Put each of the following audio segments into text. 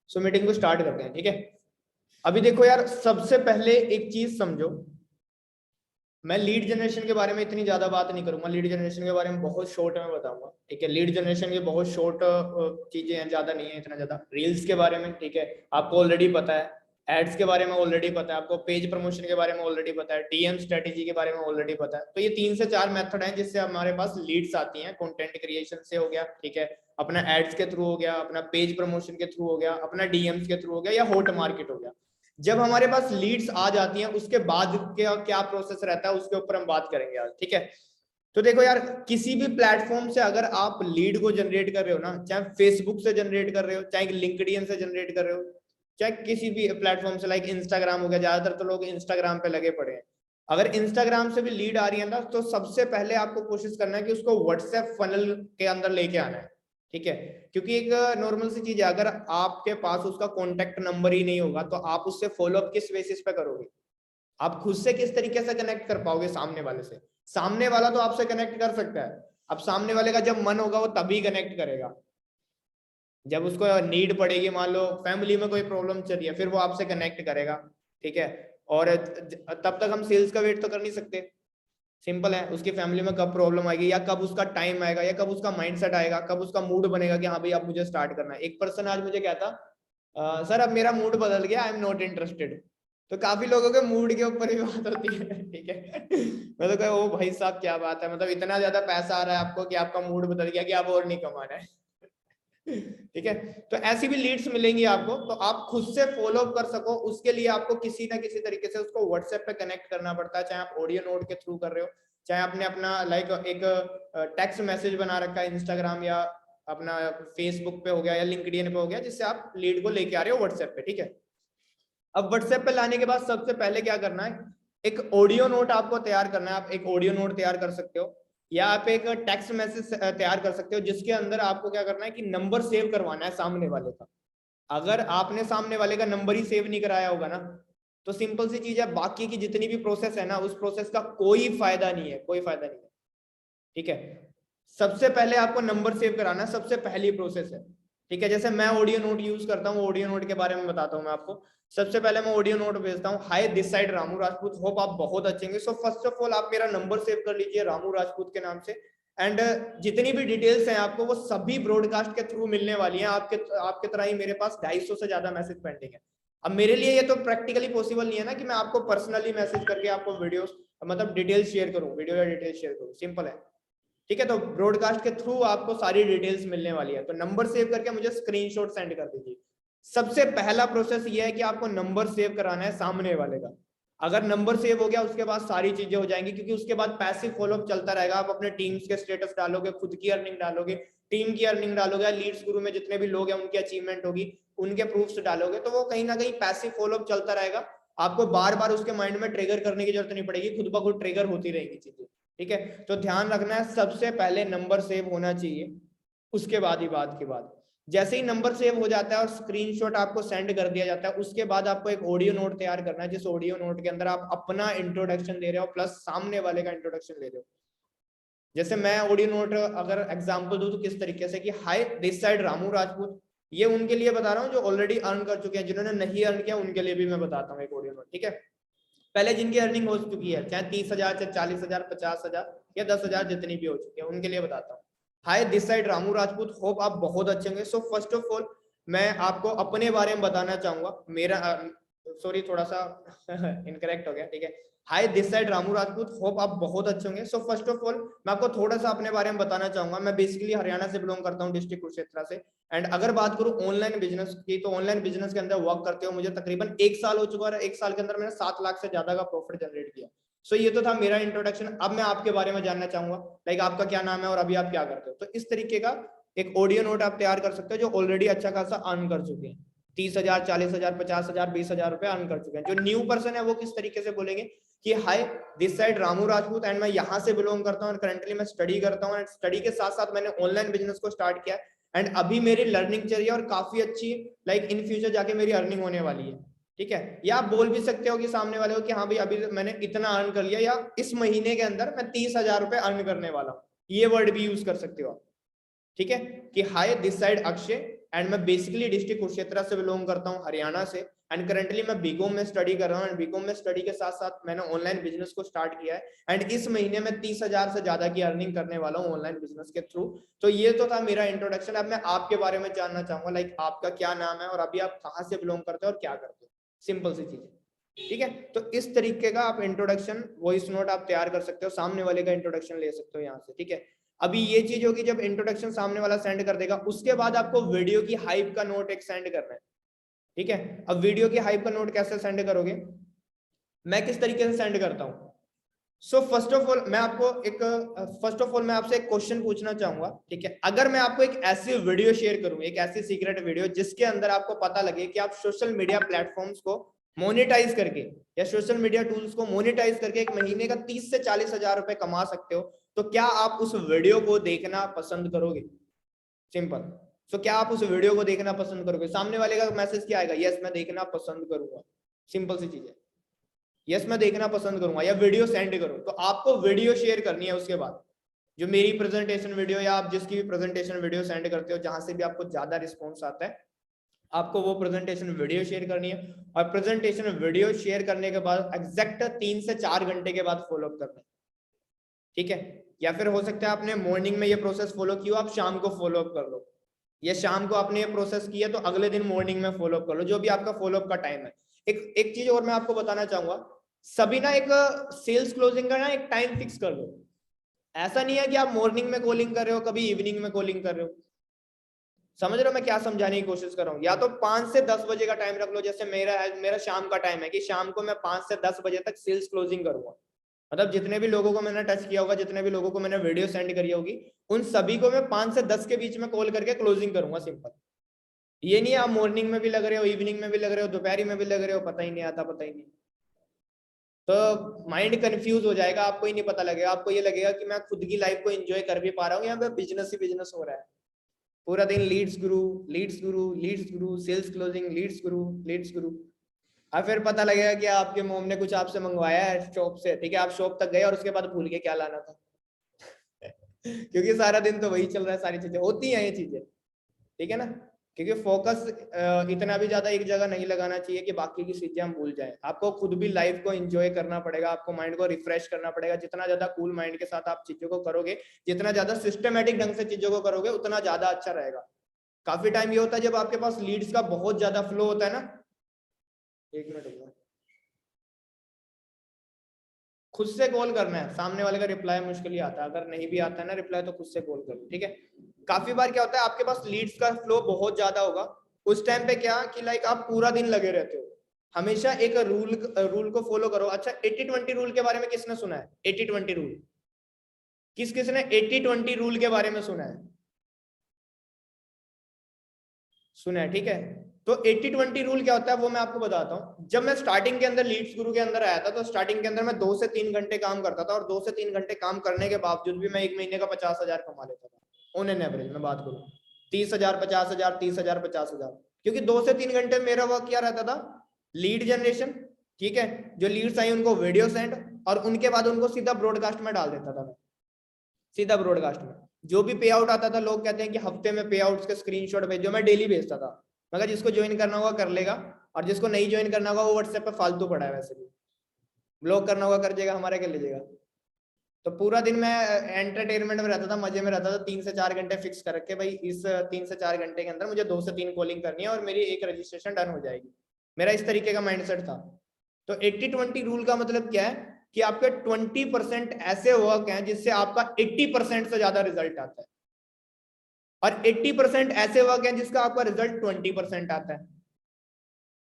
सो meeting को start करते हैं, ठीक है। अभी देखो यार, सबसे पहले एक चीज समझो, मैं लीड जनरेशन के बारे में इतनी ज्यादा बात नहीं करूंगा, लीड जनरेशन के बारे में बहुत शॉर्ट में बताऊंगा, ठीक है। लीड जनरेशन के बहुत शॉर्ट चीजें हैं, ज्यादा नहीं है इतना ज्यादा। रील्स के बारे में, ठीक है, आपको ऑलरेडी पता है। एड्स के बारे में ऑलरेडी पता है आपको। पेज प्रमोशन के बारे में ऑलरेडी पता है। डीएम स्ट्रेटेजी के बारे में ऑलरेडी पता है। तो ये 3 से 4 मेथड हैं जिससे हमारे पास लीड्स आती हैं। कंटेंट क्रिएशन से हो गया, ठीक है, अपना एड्स के थ्रू हो गया, अपना पेज प्रमोशन के थ्रू हो गया, अपना डीएम्स के थ्रू हो गया, या हॉट मार्केट हो गया। जब हमारे पास लीड्स आ जाती हैं उसके बाद क्या प्रोसेस रहता है उसके ऊपर हम बात करेंगे आज, ठीक है। तो देखो यार, किसी भी प्लेटफॉर्म से अगर आप लीड को जनरेट कर रहे हो ना, चाहे फेसबुक से जनरेट कर रहे हो, चाहे लिंक्डइन से जनरेट कर रहे हो, चाहे किसी भी प्लेटफॉर्म से, लाइक इंस्टाग्राम हो गया, ज्यादातर तो लोग इंस्टाग्राम पे लगे पड़े हैं। अगर इंस्टाग्राम से भी लीड आ रही है ना, तो सबसे पहले आपको कोशिश करना है कि उसको व्हाट्सएप फनल के अंदर लेके आना है, ठीक है। क्योंकि एक नॉर्मल सी चीज है, अगर आपके पास उसका कॉन्टेक्ट नंबर ही नहीं होगा तो आप उससे फॉलोअप किस बेसिस पे करोगे? आप खुद से किस तरीके से कनेक्ट कर पाओगे सामने वाले से? सामने वाला तो आपसे कनेक्ट कर सकता है, अब सामने वाले का जब मन होगा वो तभी कनेक्ट करेगा, जब उसको नीड पड़ेगी। मान लो फैमिली में कोई प्रॉब्लम चल रही है, फिर वो आपसे कनेक्ट करेगा, ठीक है। और तब तक हम सेल्स का वेट तो कर नहीं सकते। सिंपल है, उसकी फैमिली में कब प्रॉब्लम आएगी, या कब उसका टाइम आएगा, या कब उसका माइंडसेट आएगा, कब उसका मूड बनेगा कि हाँ भाई अब मुझे स्टार्ट करना है। एक पर्सन आज मुझे कहता, सर अब मेरा मूड बदल गया, आई एम नॉट इंटरेस्टेड। तो काफी लोगों के मूड के ऊपर ही बात होती है, ठीक है। मैं तो कहा ओ भाई साहब क्या बात है, मतलब इतना ज्यादा पैसा आ रहा है आपको कि आपका मूड बदल गया कि आप और नहीं कमाना है। ठीक है। तो ऐसी भी लीड्स मिलेंगी आपको, तो आप खुद से फॉलो अप कर सको उसके लिए आपको किसी ना किसी तरीके से उसको व्हाट्सएप पे कनेक्ट करना पड़ता है। चाहे आप ऑडियो नोट के थ्रू कर रहे हो, चाहे आपने अपना लाइक एक टेक्स्ट मैसेज बना रखा है इंस्टाग्राम या अपना फेसबुक पे हो गया या लिंक्डइन पे हो गया, जिससे आप लीड को लेके आ रहे हो व्हाट्सएप पे, ठीक है। अब व्हाट्सएप पे लाने के बाद सबसे पहले क्या करना है, एक ऑडियो नोट आपको तैयार करना है। आप एक ऑडियो नोट तैयार कर सकते हो, या आप एक टेक्स्ट मैसेज तैयार कर सकते हो, जिसके अंदर आपको क्या करना है कि नंबर सेव करवाना है सामने वाले का। अगर आपने सामने वाले का नंबर ही सेव नहीं कराया होगा ना, तो सिंपल सी चीज है, बाकी की जितनी भी प्रोसेस है ना, उस प्रोसेस का कोई फायदा नहीं है, कोई फायदा नहीं है, ठीक है। सबसे पहले आपको नंबर सेव कराना है, सबसे पहली प्रोसेस है, ठीक है। जैसे मैं ऑडियो नोट यूज करता हूँ, ऑडियो नोट के बारे में बताता हूँ मैं आपको। सबसे पहले मैं ऑडियो नोट भेजता हूँ, hi this side Ramu Rajput, hope आप बहुत अच्छे होंगे। सो फर्स्ट ऑफ ऑल आप मेरा नंबर सेव कर लीजिए रामू राजपूत के नाम से। एंड जितनी भी डिटेल्स हैं आपको वो सभी ब्रॉडकास्ट के थ्रू मिलने वाली हैं। आपके तरह ही मेरे पास 250 से ज्यादा मैसेज पेंडिंग है। अब मेरे लिए ये तो प्रैक्टिकली पॉसिबल नहीं है ना कि मैं आपको पर्सनली मैसेज करके आपको वीडियोस मतलब डिटेल्स शेयर करूं, वीडियो या डिटेल्स शेयर करूं, सिंपल है, ठीक है। तो ब्रॉडकास्ट के थ्रू आपको सारी डिटेल्स मिलने वाली है। तो नंबर सेव करके मुझे स्क्रीनशॉट सेंड कर दीजिए। सबसे पहला प्रोसेस ये है कि आपको नंबर सेव कराना है सामने वाले का। अगर नंबर सेव हो गया उसके बाद सारी चीजें हो जाएंगी, क्योंकि उसके बाद पैसिव फॉलोअप चलता रहेगा। आप अपने टीम्स के स्टेटस डालोगे, खुद की अर्निंग डालोगे, टीम की अर्निंग डालोगे, लीड्स गुरु में जितने भी लोग हैं उनकी अचीवमेंट होगी, उनके प्रूफ्स डालोगे, तो वो कहीं ना कहीं पैसिव फॉलोअप चलता रहेगा। आपको बार बार उसके माइंड में ट्रिगर करने की जरूरत नहीं पड़ेगी, खुद ब खुद ट्रिगर होती रहेगी चीजें, ठीक है। तो ध्यान रखना है, सबसे पहले नंबर सेव होना चाहिए, उसके बाद ही बात की बात। जैसे ही नंबर सेव हो जाता है और स्क्रीनशॉट आपको सेंड कर दिया जाता है, उसके बाद आपको एक ऑडियो नोट तैयार करना है, जिस ऑडियो नोट के अंदर आप अपना इंट्रोडक्शन दे रहे हो प्लस सामने वाले का इंट्रोडक्शन ले रहे हो। जैसे मैं ऑडियो नोट अगर एग्जांपल दूं तो किस तरीके से कि hi this side Ramu Rajput, ये उनके लिए बता रहा हूँ जो ऑलरेडी अर्न कर चुके हैं। जिन्होंने नहीं अर्न किया उनके लिए भी मैं बताता हूँ एक ऑडियो नोट, ठीक है। पहले जिनकी अर्निंग हो चुकी है, चाहे 30,000, चाहे 40,000, 50,000 या 10,000, जितनी भी हो चुकी है, उनके लिए बताता हूँ। Hi this side Ramu Rajput, hope आप बहुत अच्छे होंगे। सो फर्स्ट ऑफ ऑल मैं आपको अपने बारे में बताना चाहूंगा। मेरा सॉरी थोड़ा सा इनकरेक्ट हो गया, ठीक है। Hi this side Ramu Rajput, hope आप बहुत अच्छे होंगे। सो फर्स्ट ऑफ ऑल मैं आपको थोड़ा सा अपने बारे में बताना चाहूंगा। मैं बेसिकली हरियाणा से बिलोंग करता हूँ, डिस्ट्रिक्ट कुरुक्षेत्र से। एंड अगर बात करूं ऑनलाइन बिजनेस की, तो ऑनलाइन बिजनेस के अंदर वर्क करते हो मुझे तकरीबन 1 साल हो चुका है। 1 साल के अंदर मैंने 7 लाख से ज्यादा का प्रॉफिट जनरेट किया। सो ये तो था मेरा इंट्रोडक्शन। अब मैं आपके बारे में जानना चाहूंगा, लाइक आपका क्या नाम है और अभी आप क्या करते हो। तो इस तरीके का एक ऑडियो नोट आप तैयार कर सकते हो, जो ऑलरेडी अच्छा खासा अर्न कर चुके हैं, 30,000, 40,000, 50,000, 20,000 रुपए अर्न कर चुके हैं। जो न्यू पर्सन है वो किस तरीके से बोलेंगे कि hi this side Ramu Rajput and मैं यहाँ से बिलोंग करता हूँ और करंटली मैं स्टडी करता हूँ, एंड स्टडी के साथ साथ मैंने ऑनलाइन बिजनेस को स्टार्ट किया एंड अभी मेरी लर्निंग चल रही है और काफी अच्छी, लाइक इन फ्यूचर जाके मेरी अर्निंग होने वाली है, ठीक है। या आप बोल भी सकते हो कि सामने वाले को कि हाँ भाई अभी मैंने इतना अर्न कर लिया, या इस महीने के अंदर मैं 30,000 रुपए अर्न करने वाला हूँ, ये वर्ड भी यूज कर सकते हो आप, ठीक है। कि hi this side Akshay and मैं बेसिकली डिस्ट्रिक्ट कुरुक्षेत्र से बिलोंग करता हूँ, हरियाणा से, एंड करंटली मैं बीकॉम में स्टडी कर रहा हूँ, एंड बीकॉम में स्टडी के साथ साथ मैंने ऑनलाइन बिजनेस को स्टार्ट किया है, एंड इस महीने में 30,000 से ज्यादा की अर्निंग करने वाला हूँ ऑनलाइन बिजनेस के थ्रू। तो ये तो था मेरा इंट्रोडक्शन। अब मैं आपके बारे में जानना चाहूंगा, लाइक आपका क्या नाम है और अभी आप कहाँ से बिलोंग करते हो और क्या करते हो, सिंपल सी चीज है, ठीक है। तो इस तरीके का आप इंट्रोडक्शन वॉइस नोट आप तैयार कर सकते हो, सामने वाले का इंट्रोडक्शन ले सकते हो यहाँ से, ठीक है। अभी ये चीज होगी जब इंट्रोडक्शन सामने वाला सेंड कर देगा, उसके बाद आपको वीडियो की हाइप का नोट एक सेंड करना है, ठीक है। अब वीडियो की हाइप का नोट कैसे सेंड करोगे, मैं किस तरीके से सेंड करता हूँ। सो फर्स्ट ऑफ ऑल मैं आपसे एक क्वेश्चन पूछना चाहूंगा, ठीक है। अगर मैं आपको एक ऐसी वीडियो शेयर करूं, एक ऐसी सीक्रेट वीडियो जिसके अंदर आपको पता लगे कि आप सोशल मीडिया प्लेटफॉर्म्स को मोनेटाइज करके या सोशल मीडिया टूल्स को मोनेटाइज करके एक महीने का 30 से 40 हजार रुपए कमा सकते हो, तो क्या आप उस वीडियो को देखना पसंद करोगे? सिंपल। सो क्या आप उस वीडियो को देखना पसंद करोगे? सामने वाले का मैसेज क्या आएगा? यस मैं देखना पसंद करूंगा। सिंपल सी चीज है, यस मैं देखना पसंद करूंगा, या वीडियो सेंड करो। तो आपको वीडियो शेयर करनी है, उसके बाद जो मेरी प्रेजेंटेशन वीडियो या आप जिसकी भी प्रेजेंटेशन वीडियो सेंड करते हो, जहां से भी आपको ज्यादा रिस्पॉन्स आता है, आपको वो प्रेजेंटेशन वीडियो शेयर करनी है। और प्रेजेंटेशन वीडियो शेयर करने के बाद एग्जैक्ट 3 से 4 घंटे के बाद फॉलो अप करना है, ठीक है। या फिर हो सकता है आपने मॉर्निंग में ये प्रोसेस फॉलो किया, आप शाम को फॉलो अप कर लो, या शाम को आपने ये प्रोसेस किया तो अगले दिन मॉर्निंग में फॉलो अप कर लो, जो भी आपका फॉलो अप का टाइम है। एक चीज और मैं आपको बताना चाहूंगा, सभी ना एक सेल्स क्लोजिंग का ना एक टाइम फिक्स कर दो। ऐसा नहीं है कि आप मॉर्निंग में कॉलिंग कर रहे हो, कभी इवनिंग में कॉलिंग कर रहे हो। समझ रहे हो मैं क्या समझाने की कोशिश कर रहा हूँ? या तो 5 से 10 बजे का टाइम रख लो, जैसे मेरा शाम का टाइम है कि शाम को मैं 5 से 10 बजे तक सेल्स क्लोजिंग करूंगा। मतलब जितने भी लोगों को मैंने टच किया होगा, जितने भी लोगों को मैंने वीडियो सेंड करी होगी, उन सभी को मैं 5 से 10 के बीच में कॉल करके क्लोजिंग करूंगा, सिंपल। ये नहीं आप मॉर्निंग में भी लग रहे हो, इवनिंग में भी लग रहे हो, दोपहरी में भी लग रहे हो, पता ही नहीं आता, पता ही नहीं। तो माइंड कंफ्यूज हो जाएगा, आपको ही नहीं पता लगेगा। आपको ये लगेगा कि मैं खुद की लाइफ को एंजॉय कर भी पा रहा हूँ, यहाँ पे बिजनेस ही बिजनेस हो रहा है। पूरा दिन लीड्स गुरु, लीड्स गुरु, लीड्स गुरु, सेल्स क्लोजिंग, लीड्स गुरु, लीड्स गुरु। और फिर पता लगेगा कि आपके मोम ने कुछ आपसे मंगवाया है शॉप से, ठीक है। आप शॉप तक गए और उसके बाद भूल के क्या लाना था क्योंकि सारा दिन तो वही चल रहा है, सारी चीजें होती हैं ये चीजें, ठीक है ना। क्योंकि फोकस इतना भी ज्यादा एक जगह नहीं लगाना चाहिए कि बाकी की चीजें हम भूल जाएं। आपको खुद भी लाइफ को एंजॉय करना पड़ेगा, आपको माइंड को रिफ्रेश करना पड़ेगा। जितना ज्यादा कूल माइंड के साथ आप चीजों को करोगे, जितना ज्यादा सिस्टमेटिक ढंग से चीजों को करोगे, उतना ज्यादा अच्छा रहेगा। काफी टाइम ये होता है जब आपके पास लीड्स का बहुत ज्यादा फ्लो होता है ना, 1 मिनट होगा, खुद से कॉल करना है। सामने वाले का रिप्लाई मुश्किल ही आता है, अगर नहीं भी आता है ना रिप्लाई तो खुद से कॉल करो, ठीक है। काफी बार क्या होता है आपके पास लीड्स का फ्लो बहुत ज्यादा होगा, उस टाइम पे क्या कि लाइक आप पूरा दिन लगे रहते हो। हमेशा एक रूल को फॉलो करो। अच्छा 80-20 रूल के बारे में किसने सुना है? 80-20 रूल, किसने 80-20 रूल के बारे में सुना है? सुना है, ठीक है। तो 80-20 रूल क्या होता है वो मैं आपको बताता हूँ। जब मैं स्टार्टिंग के अंदर लीड्स गुरु के अंदर आया था, तो स्टार्टिंग के अंदर मैं 2 से 3 घंटे काम करता था, और 2 से 3 घंटे काम करने के बावजूद भी मैं एक महीने का 50,000 कमा लेता था ऑन एन एवरेज। मैं बात करूँ 30,000, 50,000, 30,000, 50,000, क्योंकि 2 से 3 घंटे मेरा वर्क क्या रहता था? लीड जनरेशन, ठीक है। जो लीड्स आई उनको वीडियो सेंड, और उनके बाद उनको सीधा ब्रॉडकास्ट में डाल देता था मैं, सीधा ब्रॉडकास्ट में। जो भी पे आउट आता था, लोग कहते हैं कि हफ्ते में पे आउट्स के स्क्रीनशॉट भेजो, मैं डेली भेजता था। मगर जिसको ज्वाइन करना होगा कर लेगा, और जिसको नहीं ज्वाइन करना होगा वो व्हाट्सएप पे फालतू पड़ा है, वैसे भी ब्लॉक करना होगा कर जाएगा, हमारे क्या लीजिएगा। तो पूरा दिन मैं एंटरटेनमेंट में रहता था, मजे में रहता था। 3 से 4 घंटे फिक्स कर रखे भाई, इस 3 से 4 घंटे के अंदर मुझे 2 से 3 कॉलिंग करनी है और मेरी एक रजिस्ट्रेशन डन हो जाएगी। मेरा इस तरीके का माइंडसेट था। तो 80-20 रूल का मतलब क्या है कि आपके 20% ऐसे वर्क हैं जिससे आपका 80% से ज्यादा रिजल्ट आता है, और 80% ऐसे वर्क हैं जिसका आपका रिजल्ट 20% आता है।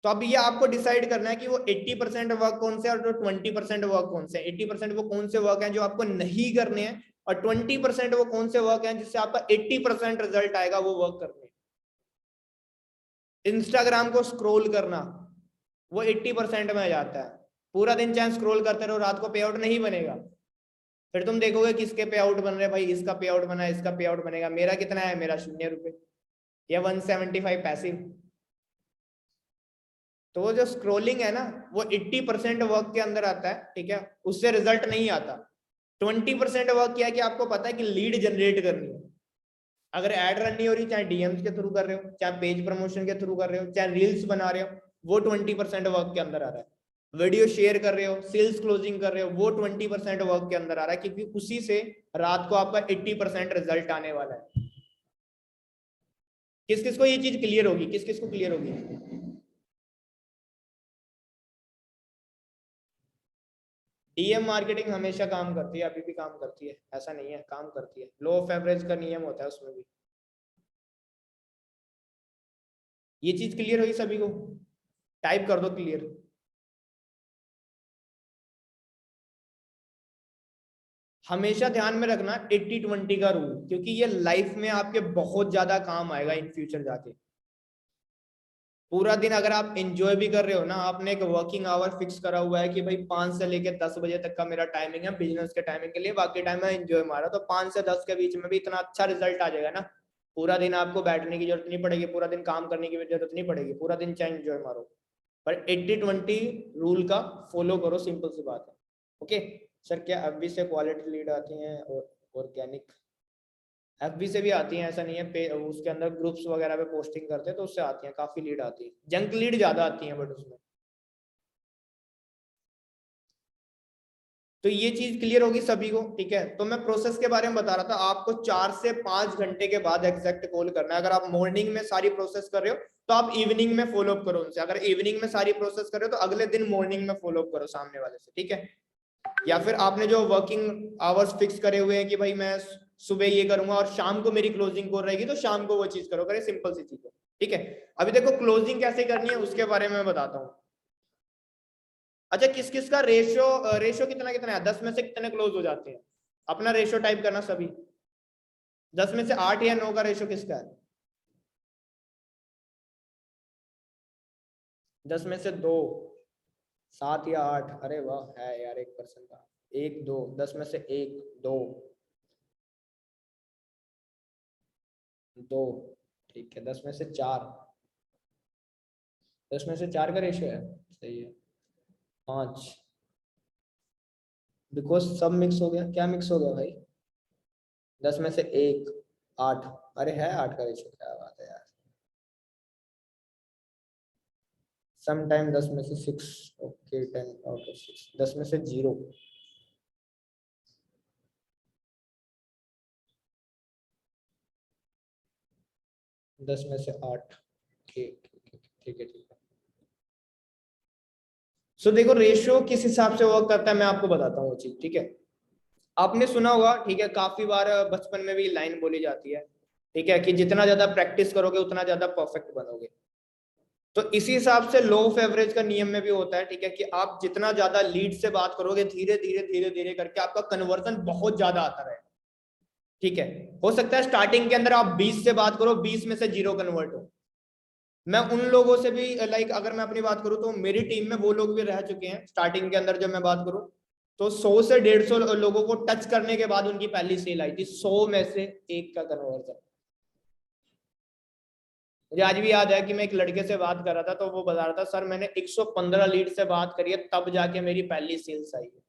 तो अब ये आपको डिसाइड करना है कि वो 80% वर्क कौन से और जो 20% वर्क कौन से। 80% वो कौन से वर्क हैं जो आपको नहीं करने हैं, और 20% वो कौन से वर्क हैं जिससे आपका 80% रिजल्ट आएगा, वो वर्क करने हैं। इंस्टाग्राम को स्क्रॉल करना वो 80% में आ जाता है। पूरा दिन चाहे स्क्रॉल करते रहो, रात को पे आउट नहीं बनेगा। फिर तुम देखोगे किसके पे आउट बन रहे भाई, इसका पे आउट बना, इसका पे आउट बनेगा, मेरा कितना है? मेरा 0 रुपए या 175 पैसिव। तो वो जो स्क्रोलिंग है ना, वो 80% वर्क के अंदर आता है, ठीक है। उससे रिजल्ट नहीं आता। 20% वर्क क्या है कि आपको पता है कि लीड जनरेट करनी है। अगर ऐड रन नहीं हो रही, चाहे डीएम्स के थ्रू कर रहे हो, चाहे पेज प्रमोशन के थ्रू कर रहे हो, चाहे रील्स बना रहे हो, वो 20% वर्क के अंदर आ रहा है। वीडियो शेयर कर रहे हो, सेल्स क्लोजिंग कर रहे हो, वो 20% वर्क के अंदर आ रहा है, क्योंकि उसी से रात को आपका 80% रिजल्ट आने वाला है। किस किस को ये चीज क्लियर होगी, किस किस को क्लियर होगी? डीएम मार्केटिंग हमेशा काम करती है, अभी भी काम करती है, ऐसा नहीं है, काम करती है। लो ऑफ एवरेज का नियम होता है उसमें भी। ये चीज क्लियर हुई सभी को? टाइप कर दो क्लियर। हमेशा ध्यान में रखना 80-20 का रूल, क्योंकि ये लाइफ में आपके बहुत ज्यादा काम आएगा इन फ्यूचर जाके। पूरा दिन अगर आप एंजॉय भी कर रहे हो ना, आपने एक वर्किंग आवर फिक्स करा हुआ है कि भाई 5 से लेकर 10 बजे तक का मेरा टाइमिंग है बिजनेस के टाइमिंग के लिए, बाकी टाइम मैं एंजॉय मारा, तो 5 से 10 के बीच में भी इतना अच्छा रिजल्ट आ जाएगा ना, पूरा दिन आपको बैठने की जरूरत नहीं पड़ेगी, पूरा दिन काम करने की जरूरत नहीं पड़ेगी, पूरा दिन चाहे एंजॉय मारो। पर 80-20 रूल का फॉलो करो, सिंपल सी बात है। ओके सर, क्या अभी से क्वालिटी लीड आती हैं और ऑर्गेनिक? एफबी से भी आती हैं, ऐसा नहीं है, उसके अंदर ग्रुप्स वगैरह पे पोस्टिंग करते हैं तो उससे आती हैं, काफी लीड आती है, जंक लीड ज्यादा आती है बट उसमें। तो ये चीज क्लियर होगी सभी को, ठीक है? तो मैं प्रोसेस के बारे में बता रहा था, आपको 4 से 5 घंटे के बाद एग्जैक्ट कॉल करना है। अगर आप मॉर्निंग में सारी प्रोसेस कर रहे हो तो आप इवनिंग में फॉलो अप करो उनसे, अगर इवनिंग में सारी प्रोसेस कर रहे हो तो अगले दिन मॉर्निंग में फॉलो अप करो सामने वाले से, ठीक है? या फिर आपने जो वर्किंग आवर्स फिक्स करे हुए हैं कि भाई मैं सुबह ये करूंगा और शाम को मेरी क्लोजिंग हो रहेगी, तो शाम को वो चीज करो, करे सिंपल सी चीज है, ठीक है? अभी देखो क्लोजिंग कैसे करनी है उसके बारे में मैं बताता हूँ। अच्छा, किस किस का रेशियो रेशियो कितना कितना है, 10 में से कितने क्लोज हो जाते हैं? अपना रेशियो टाइप करना सभी। 10 में से 8 या 9 का रेशियो किसका है? 10 में से 2, 7 या 8? अरे वाह, है यार 1% का। 1 2, 10 में से 1 2 2, ठीक है। 10 में से 4, 10 में से 4 का रेशियो है, सही है। 5, बिकॉज सब मिक्स हो गया। क्या मिक्स हो गया भाई? 10 में से 1 8, अरे है 8 का रेशियो, क्या बात है यार। समटाइम 10 में से 6, ओके 10 आउट ऑफ 6। 10 में से 0, 10 में से 8, ठीक ठीक है ठीक है। सो देखो रेशियो किस हिसाब से वर्क करता है, मैं आपको बताता हूँ वो चीज, ठीक है? आपने सुना होगा, ठीक है, काफी बार बचपन में भी लाइन बोली जाती है, ठीक है, कि जितना ज्यादा प्रैक्टिस करोगे उतना ज्यादा परफेक्ट बनोगे। तो इसी हिसाब से लो ऑफ एवरेज का नियम में भी होता है, ठीक है, कि आप जितना ज्यादा लीड से बात करोगे, धीरे धीरे धीरे धीरे करके आपका कन्वर्जन बहुत ज्यादा आता रहेगा, ठीक है? हो सकता है स्टार्टिंग के अंदर आप 20 से बात करो, 20 में से 0 कन्वर्ट हो। मैं उन लोगों से भी लाइक अगर मैं अपनी बात करूं तो मेरी टीम में वो लोग भी रह चुके हैं स्टार्टिंग के अंदर, जब मैं बात करूं तो 100 से 150 लोगों को टच करने के बाद उनकी पहली सेल आई थी, 100 में से 1 का कन्वर्जन। मुझे आज भी याद है कि मैं एक लड़के से बात कर रहा था, तो वो बता रहा था सर मैंने 115 लीड से बात करी है तब जाके मेरी पहली सेल्स आई है।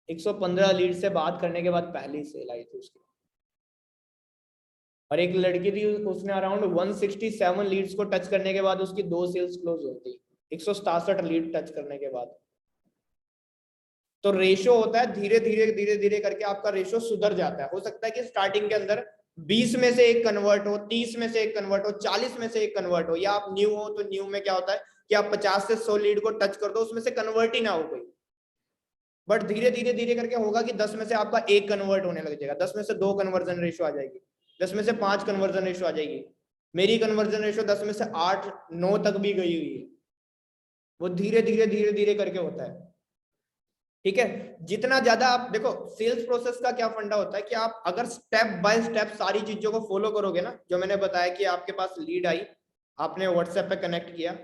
115 लीड से बात करने के बाद पहली सेल आई थी उसकी। और एक लड़की थी, उसने अराउंड 167 लीड्स को टच करने के बाद उसकी 2 सेल्स क्लोज हुई थी, 167 लीड टच करने के बाद। तो रेशो होता है, धीरे धीरे धीरे धीरे करके आपका रेशो सुधर जाता है। हो सकता है कि स्टार्टिंग के अंदर 20 में से 1 कन्वर्ट हो, 30 में से 1 कन्वर्ट हो, 40 में से 1 कन्वर्ट हो, या आप न्यू हो तो न्यू में क्या होता है कि आप 50 से 100 लीड को टच कर दो, उसमें से कन्वर्ट ही ना हो कोई, बट धीरे धीरे धीरे करके होगा कि 10 में से आपका 1 कन्वर्ट होने लग जाएगा, 10 में से 2 कन्वर्जन रेशो आ जाएगी, 10 में से 5 कन्वर्जन रेशो आ जाएगी। मेरी कन्वर्जन रेशो 10 में से 8 9 तक भी गई हुई है। वो धीरे धीरे धीरे धीरे करके होता है, ठीक है? जितना ज्यादा आप देखो, सेल्स प्रोसेस का क्या फंडा होता है कि आप अगर स्टेप बाय स्टेप सारी चीजों को फॉलो करोगे ना, जो मैंने बताया कि आपके पास लीड आई, आपने व्हाट्सएप पे कनेक्ट किया,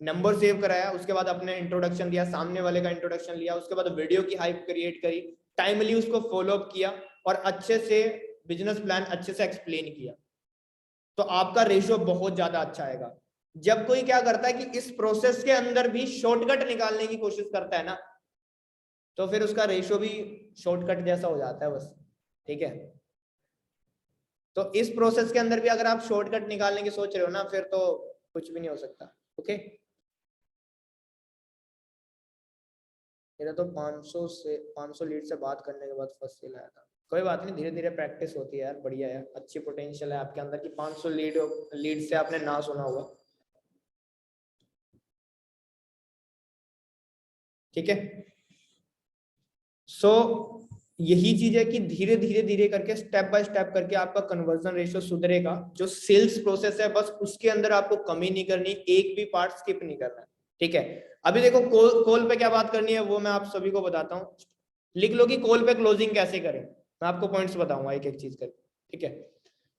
नंबर सेव कराया, उसके बाद अपने इंट्रोडक्शन दिया, सामने वाले का इंट्रोडक्शन लिया, उसके बाद वीडियो की हाइप क्रिएट करी, टाइमली उसको फॉलो अप किया और अच्छे से बिजनेस प्लान अच्छे से एक्सप्लेन किया, तो आपका रेशियो बहुत ज्यादा अच्छा आएगा। जब कोई क्या करता है कि इस प्रोसेस के अंदर भी शॉर्टकट निकालने की कोशिश करता है ना, तो फिर उसका रेशियो भी शॉर्टकट जैसा हो जाता है बस, ठीक है? तो इस प्रोसेस के अंदर भी अगर आप शॉर्टकट निकालने की सोच रहे हो ना, फिर तो कुछ भी नहीं हो सकता। ओके, मेरा तो 500 लीड से बात करने के बाद फर्स्ट सेल आया था। कोई बात नहीं, धीरे धीरे प्रैक्टिस होती है यार, बढ़िया है, अच्छी पोटेंशियल है आपके अंदर की 500 लीड से आपने ना सुना होगा। ठीक है, सो यही चीज है कि धीरे धीरे धीरे करके स्टेप बाय स्टेप करके आपका कन्वर्जन रेशियो सुधरेगा। जो सेल्स प्रोसेस है बस उसके अंदर आपको कमी नहीं करनी, एक भी पार्ट स्किप नहीं करना है। ठीक है, अभी देखो कॉल पे क्या बात करनी है वो मैं आप सभी को बताता हूँ। लिख लो कि कॉल पे क्लोजिंग कैसे करें, मैं आपको पॉइंट्स बताऊंगा एक एक चीज करके। ठीक है,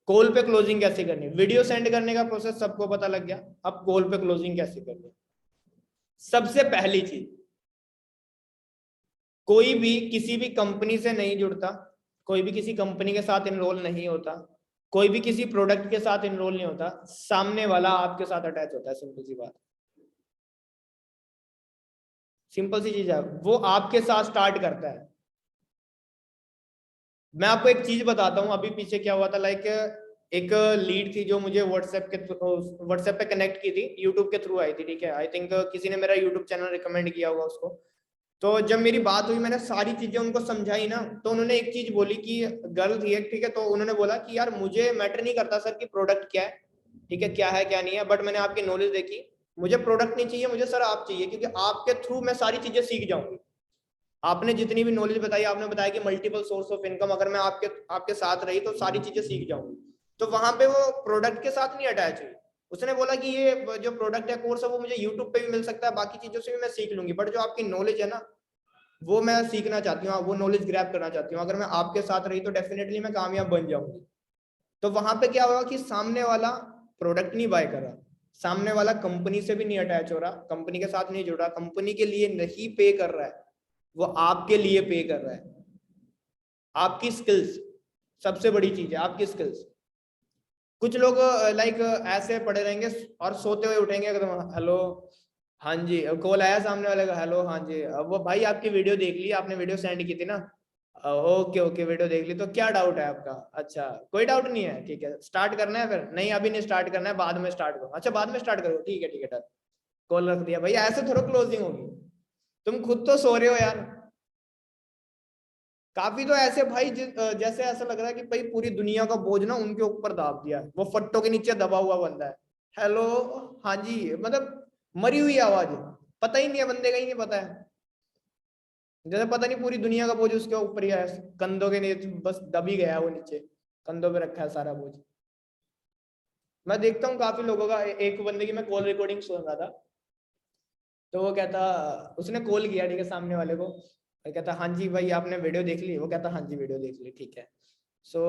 कॉल पे क्लोजिंग कैसे करनी है, वीडियो सेंड करने का प्रोसेस सबको पता लग गया, अब कॉल पे क्लोजिंग कैसे करनी है। सबसे पहली चीज, कोई भी किसी भी कंपनी से नहीं जुड़ता, कोई भी किसी कंपनी के साथ इनरोल नहीं होता, कोई भी किसी प्रोडक्ट के साथ इनरोल नहीं होता, सामने वाला आपके साथ अटैच होता है। सिंपल सी बात, सिंपल सी चीज है, वो आपके साथ स्टार्ट करता है। मैं आपको एक चीज बताता हूँ, अभी पीछे क्या हुआ था, लाइक एक लीड थी जो मुझे व्हाट्सएप पे कनेक्ट की थी, यूट्यूब के थ्रू आई थी। ठीक है, आई थिंक किसी ने मेरा यूट्यूब चैनल रिकमेंड किया होगा उसको। तो जब मेरी बात हुई, मैंने सारी चीजें उनको समझाई ना, तो उन्होंने एक चीज बोली कि गर्ल थी एक, ठीक है, तो उन्होंने बोला कि यार मुझे मैटर नहीं करता सर कि प्रोडक्ट क्या है, ठीक है, क्या है क्या नहीं है, बट मैंने आपकी नॉलेज देखी, मुझे प्रोडक्ट नहीं चाहिए, मुझे सर आप चाहिए, क्योंकि आपके थ्रू मैं सारी चीजें सीख जाऊंगी। आपने जितनी भी नॉलेज बताई, आपने बताया कि मल्टीपल सोर्स ऑफ इनकम, अगर मैं आपके आपके साथ रही तो सारी चीजें सीख जाऊंगी। तो वहां पे वो प्रोडक्ट के साथ नहीं अटैच हुई, उसने बोला कि ये जो प्रोडक्ट है, कोर्स है, वो मुझे यूट्यूब पे भी मिल सकता है, बाकी चीजों से भी मैं सीख लूंगी, बट जो आपकी नॉलेज है ना, वो मैं सीखना चाहती हूँ, वो नॉलेज ग्रैब करना चाहती हूँ, अगर मैं आपके साथ रही तो डेफिनेटली मैं कामयाब बन जाऊंगी। तो वहां पे क्या होगा कि सामने वाला प्रोडक्ट नहीं बाय कर रहा, सामने वाला कंपनी से भी नहीं अटैच हो रहा, कंपनी के साथ नहीं जुड़ रहा, कंपनी के लिए नहीं पे कर रहा है, वो आपके लिए पे कर रहा है। आपकी स्किल्स सबसे बड़ी चीज है, आपकी स्किल्स। कुछ लोग लाइक ऐसे पड़े रहेंगे और सोते हुए उठेंगे एकदम, हेलो हाँ जी, कॉल आया सामने वाले का, हेलो हाँ जी, अब वो भाई आपकी वीडियो देख ली, आपने वीडियो सेंड की थी ना, ओके ओके वीडियो देख ली, तो क्या डाउट है आपका, अच्छा कोई डाउट नहीं है, ठीक है स्टार्ट करना है, फिर नहीं अभी नहीं स्टार्ट करना है, बाद में स्टार्ट करो, अच्छा बाद में स्टार्ट करो, ठीक है ठीक है डन, कॉल रख दिया। भाई ऐसे थोड़ा क्लोजिंग होगी, तुम खुद तो सो रहे हो यार। काफी तो ऐसे भाई जैसे ऐसा लग रहा है कि भाई पूरी दुनिया का बोझ ना उनके ऊपर दाब दिया है, वो फट्टों के नीचे दबा हुआ बंदा है, हेलो हाँ जी, मतलब मरी हुई आवाज, पता ही नहीं है बंदे का, ही नहीं पता है, जैसे पता नहीं पूरी दुनिया का बोझ उसके ऊपर ही है, कंधों के नीचे बस दब ही गया है वो नीचे, कंधों पे रखा है सारा बोझ। मैं देखता हूँ काफी लोगों का, एक बंदे की मैं कॉल रिकॉर्डिंग सुन रहा था, तो वो कहता, उसने कॉल किया ठीक है सामने वाले को, वो कहता हाँ जी भाई आपने वीडियो देख ली, वो कहता हाँ जी वीडियो देख ली, ठीक है, सो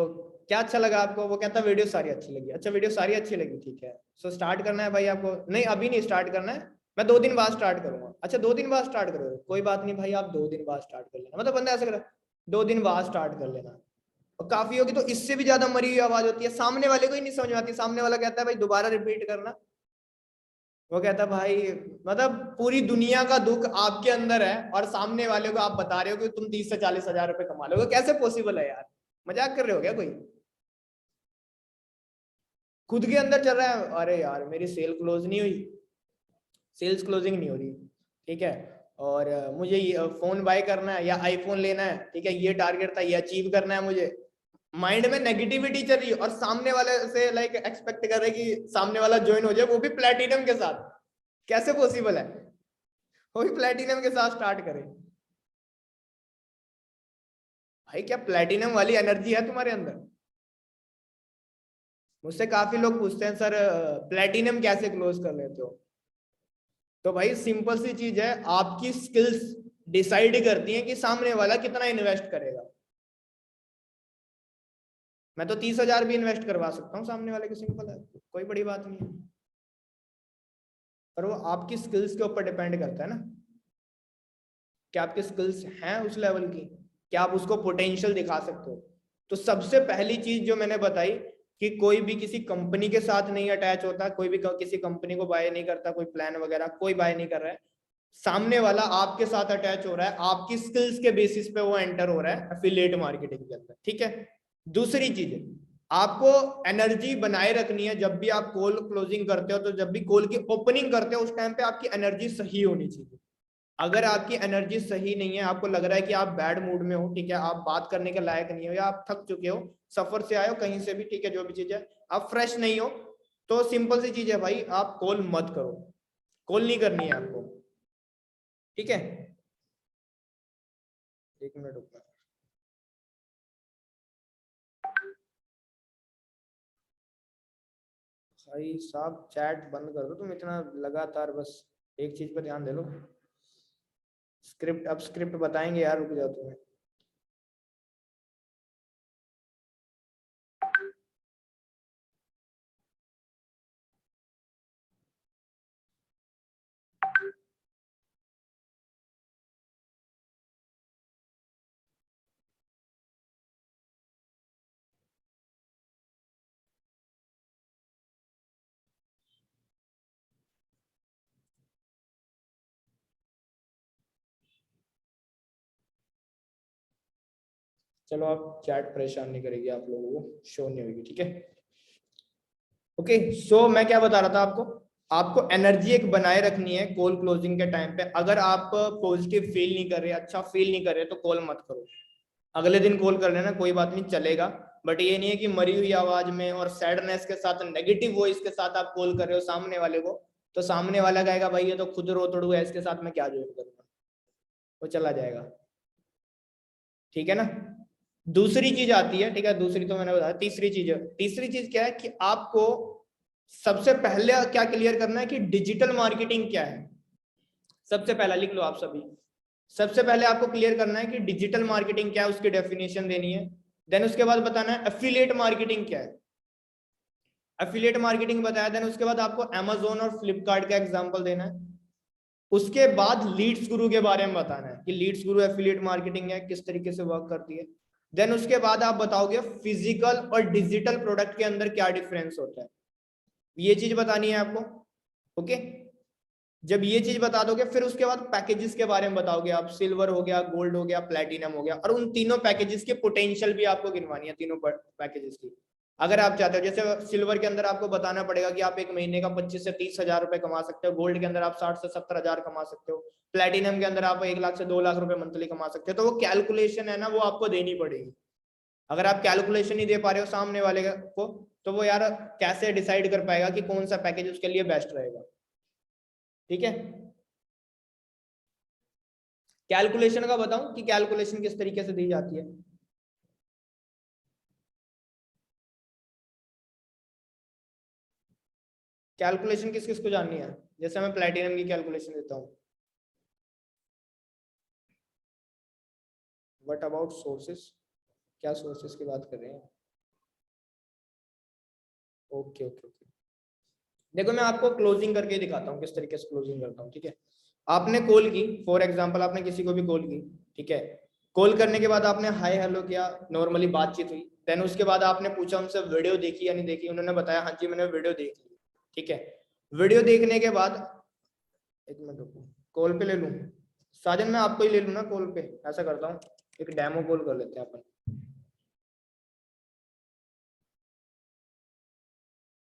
क्या अच्छा लगा आपको, वो कहता वीडियो सारी अच्छी लगी, अच्छा वीडियो सारी अच्छी लगी, ठीक है, सो स्टार्ट करना है भाई आपको, नहीं अभी नहीं स्टार्ट करना है, मैं 2 दिन बाद स्टार्ट करूंगा, अच्छा 2 दिन बाद स्टार्ट करोगे, कोई बात नहीं भाई आप 2 दिन बाद स्टार्ट कर लेना, मतलब बंदा ऐसा कर 2 दिन बाद स्टार्ट कर लेना। और काफी होगी तो इससे भी ज्यादा मरी हुई आवाज होती है, सामने वाले को ही नहीं समझ में आती, सामने वाला कहता है भाई दोबारा रिपीट करना, वो कहता भाई मतलब पूरी दुनिया का दुख आपके अंदर है और सामने वाले को आप बता रहे हो कि तुम 30 से 40 हजार रुपए कमा लोगे, कैसे पॉसिबल है यार, मजाक कर रहे हो क्या कोई, खुद के अंदर चल रहा है, अरे यार मेरी सेल क्लोज नहीं हुई, सेल्स क्लोजिंग नहीं हो रही, ठीक है, और मुझे ये फोन बाय करना है या आईफोन लेना है, ठीक है, ये टारगेट था, ये अचीव करना है मुझे, माइंड में नेगेटिविटी चल रही है, और सामने वाले से लाइक एक्सपेक्ट कर रहे कि सामने वाला ज्वाइन हो जाए, वो भी प्लेटिनम के साथ, कैसे पॉसिबल है, वो भी प्लेटिनम के साथ स्टार्ट करे। भाई क्या प्लेटिनम वाली एनर्जी है तुम्हारे अंदर? मुझसे काफी लोग पूछते हैं सर प्लेटिनम कैसे क्लोज कर लेते हो, तो भाई सिंपल सी चीज है, आपकी स्किल्स डिसाइड करती हैं कि सामने वाला कितना इन्वेस्ट करेगा। मैं तो 30 हजार भी इन्वेस्ट करवा सकता हूँ सामने वाले को, सिंपल है, कोई बड़ी बात नहीं है, पर वो आपकी स्किल्स के ऊपर डिपेंड करता है ना, क्या आपकी स्किल्स हैं उस लेवल की, क्या आप उसको पोटेंशियल दिखा सकते हो। तो सबसे पहली चीज जो मैंने बताई कि कोई भी किसी कंपनी के साथ नहीं अटैच होता, कोई भी किसी कंपनी को बाय नहीं करता, कोई प्लान वगैरह कोई बाय नहीं कर रहा है, सामने वाला आपके साथ अटैच हो रहा है, आपकी स्किल्स के बेसिस पे वो एंटर हो रहा है एफिलिएट मार्केटिंग के अंदर, ठीक है। दूसरी चीज है, आपको एनर्जी बनाए रखनी है जब भी आप कॉल क्लोजिंग करते हो, तो जब भी कॉल की ओपनिंग करते हो उस टाइम पे आपकी एनर्जी सही होनी चाहिए। अगर आपकी एनर्जी सही नहीं है, आपको लग रहा है कि आप बैड मूड में हो, ठीक है, आप बात करने के लायक नहीं हो, या आप थक चुके हो, सफर से आए हो कहीं से भी, ठीक है, जो भी चीज है, आप फ्रेश नहीं हो, तो सिंपल सी चीज है भाई, आप कॉल मत करो, कॉल नहीं करनी है आपको, ठीक है। एक मिनट रुकना भाई साहब, चैट बंद कर दो तुम इतना लगातार, बस एक चीज पर ध्यान दे लो। स्क्रिप्ट, अब स्क्रिप्ट बताएंगे यार, रुक जाओ तुम्हें। चलो, आप चैट परेशान नहीं करेगी, आप लोगों को शो नहीं होगी, ठीक है। ओके, सो मैं क्या बता रहा था आपको, आपको एनर्जी एक बनाए रखनी है कॉल क्लोजिंग के टाइम पे। अगर आप पॉजिटिव फील नहीं कर रहे, अच्छा फील नहीं कर रहे, तो कॉल मत करो। अगले दिन कॉल कर लेना, कोई बात नहीं, चलेगा। बट ये नहीं है कि मरी हुई आवाज में और सैडनेस के साथ, नेगेटिव वॉइस के साथ आप कॉल कर रहे हो सामने वाले को, तो सामने वाला कहेगा भाई ये तो खुद रो तोड़ू है, इसके साथ मैं क्या जोड़ करूंगा, वो चला जाएगा, ठीक है ना। दूसरी चीज आती है, ठीक है, दूसरी तो मैंने बताया, तीसरी चीज है। तीसरी चीज क्या है कि आपको सबसे पहले क्या क्लियर करना है कि डिजिटल मार्केटिंग क्या है। सबसे पहला लिख लो आप सभी, सबसे पहले आपको क्लियर करना है कि डिजिटल मार्केटिंग क्या है, उसकी डेफिनेशन देनी है। देन उसके बाद बताना है एफिलिएट मार्केटिंग क्या है, एफिलिएट मार्केटिंग बताया। देन उसके बाद आपको अमेजोन और फ्लिपकार्ट का एग्जांपल देना है। उसके बाद लीड्स गुरु के बारे में बताना है कि लीड्स गुरु एफिलिएट मार्केटिंग है, किस तरीके से वर्क करती है। देन उसके बाद आप बताओगे फिजिकल और डिजिटल प्रोडक्ट के अंदर क्या डिफरेंस होता है, ये चीज बतानी है आपको, ओके। जब ये चीज बता दोगे, फिर उसके बाद पैकेजेस के बारे में बताओगे आप, सिल्वर हो गया, गोल्ड हो गया, प्लेटिनम हो गया, और उन तीनों पैकेजेस की पोटेंशियल भी आपको गिनवानी है, तीनों पैकेजेस की। अगर आप चाहते हो, जैसे सिल्वर के अंदर आपको बताना पड़ेगा कि आप एक महीने का 25 से 30 हजार रुपए कमा सकते हो, गोल्ड के अंदर आप 60 से 70 हजार कमा सकते हो, प्लेटिनम के अंदर आप 1 लाख से 2 लाख रुपए मंथली कमा सकते हो। तो वो कैलकुलेशन है ना, वो आपको देनी पड़ेगी। अगर आप कैलकुलेशन नहीं दे पा रहे हो सामने वाले को, तो वो यार कैसे डिसाइड कर पाएगा कि कौन सा पैकेज उसके लिए बेस्ट रहेगा, ठीक है। कैलकुलेशन का बताऊं कि कैलकुलेशन किस तरीके से दी जाती है। कैलकुलेशन किस किस को जाननी है, जैसे मैं प्लेटिनम की कैलकुलेशन देता हूँ। व्हाट अबाउट सोर्सेस, क्या सोर्सेस की बात कर रहे हैं। ओके ओके ओके, देखो मैं आपको क्लोजिंग करके दिखाता हूँ किस तरीके से क्लोजिंग करता हूँ, ठीक है। आपने कॉल की, फॉर एग्जांपल आपने किसी को भी कॉल की, ठीक है। कॉल करने के बाद आपने हाय हेलो किया, नॉर्मली बातचीत हुई। देन उसके बाद आपने पूछा उनसे वीडियो देखी या नहीं देखी, उन्होंने बताया हाँ जी मैंने वीडियो देख ली, ठीक है। वीडियो देखने के बाद, एक मिनट रुको, कॉल पे ले लूँ साजन, मैं आपको ही ले लूँ ना कॉल पे, ऐसा करता हूँ, एक डेमो कॉल कर लेते हैं अपन।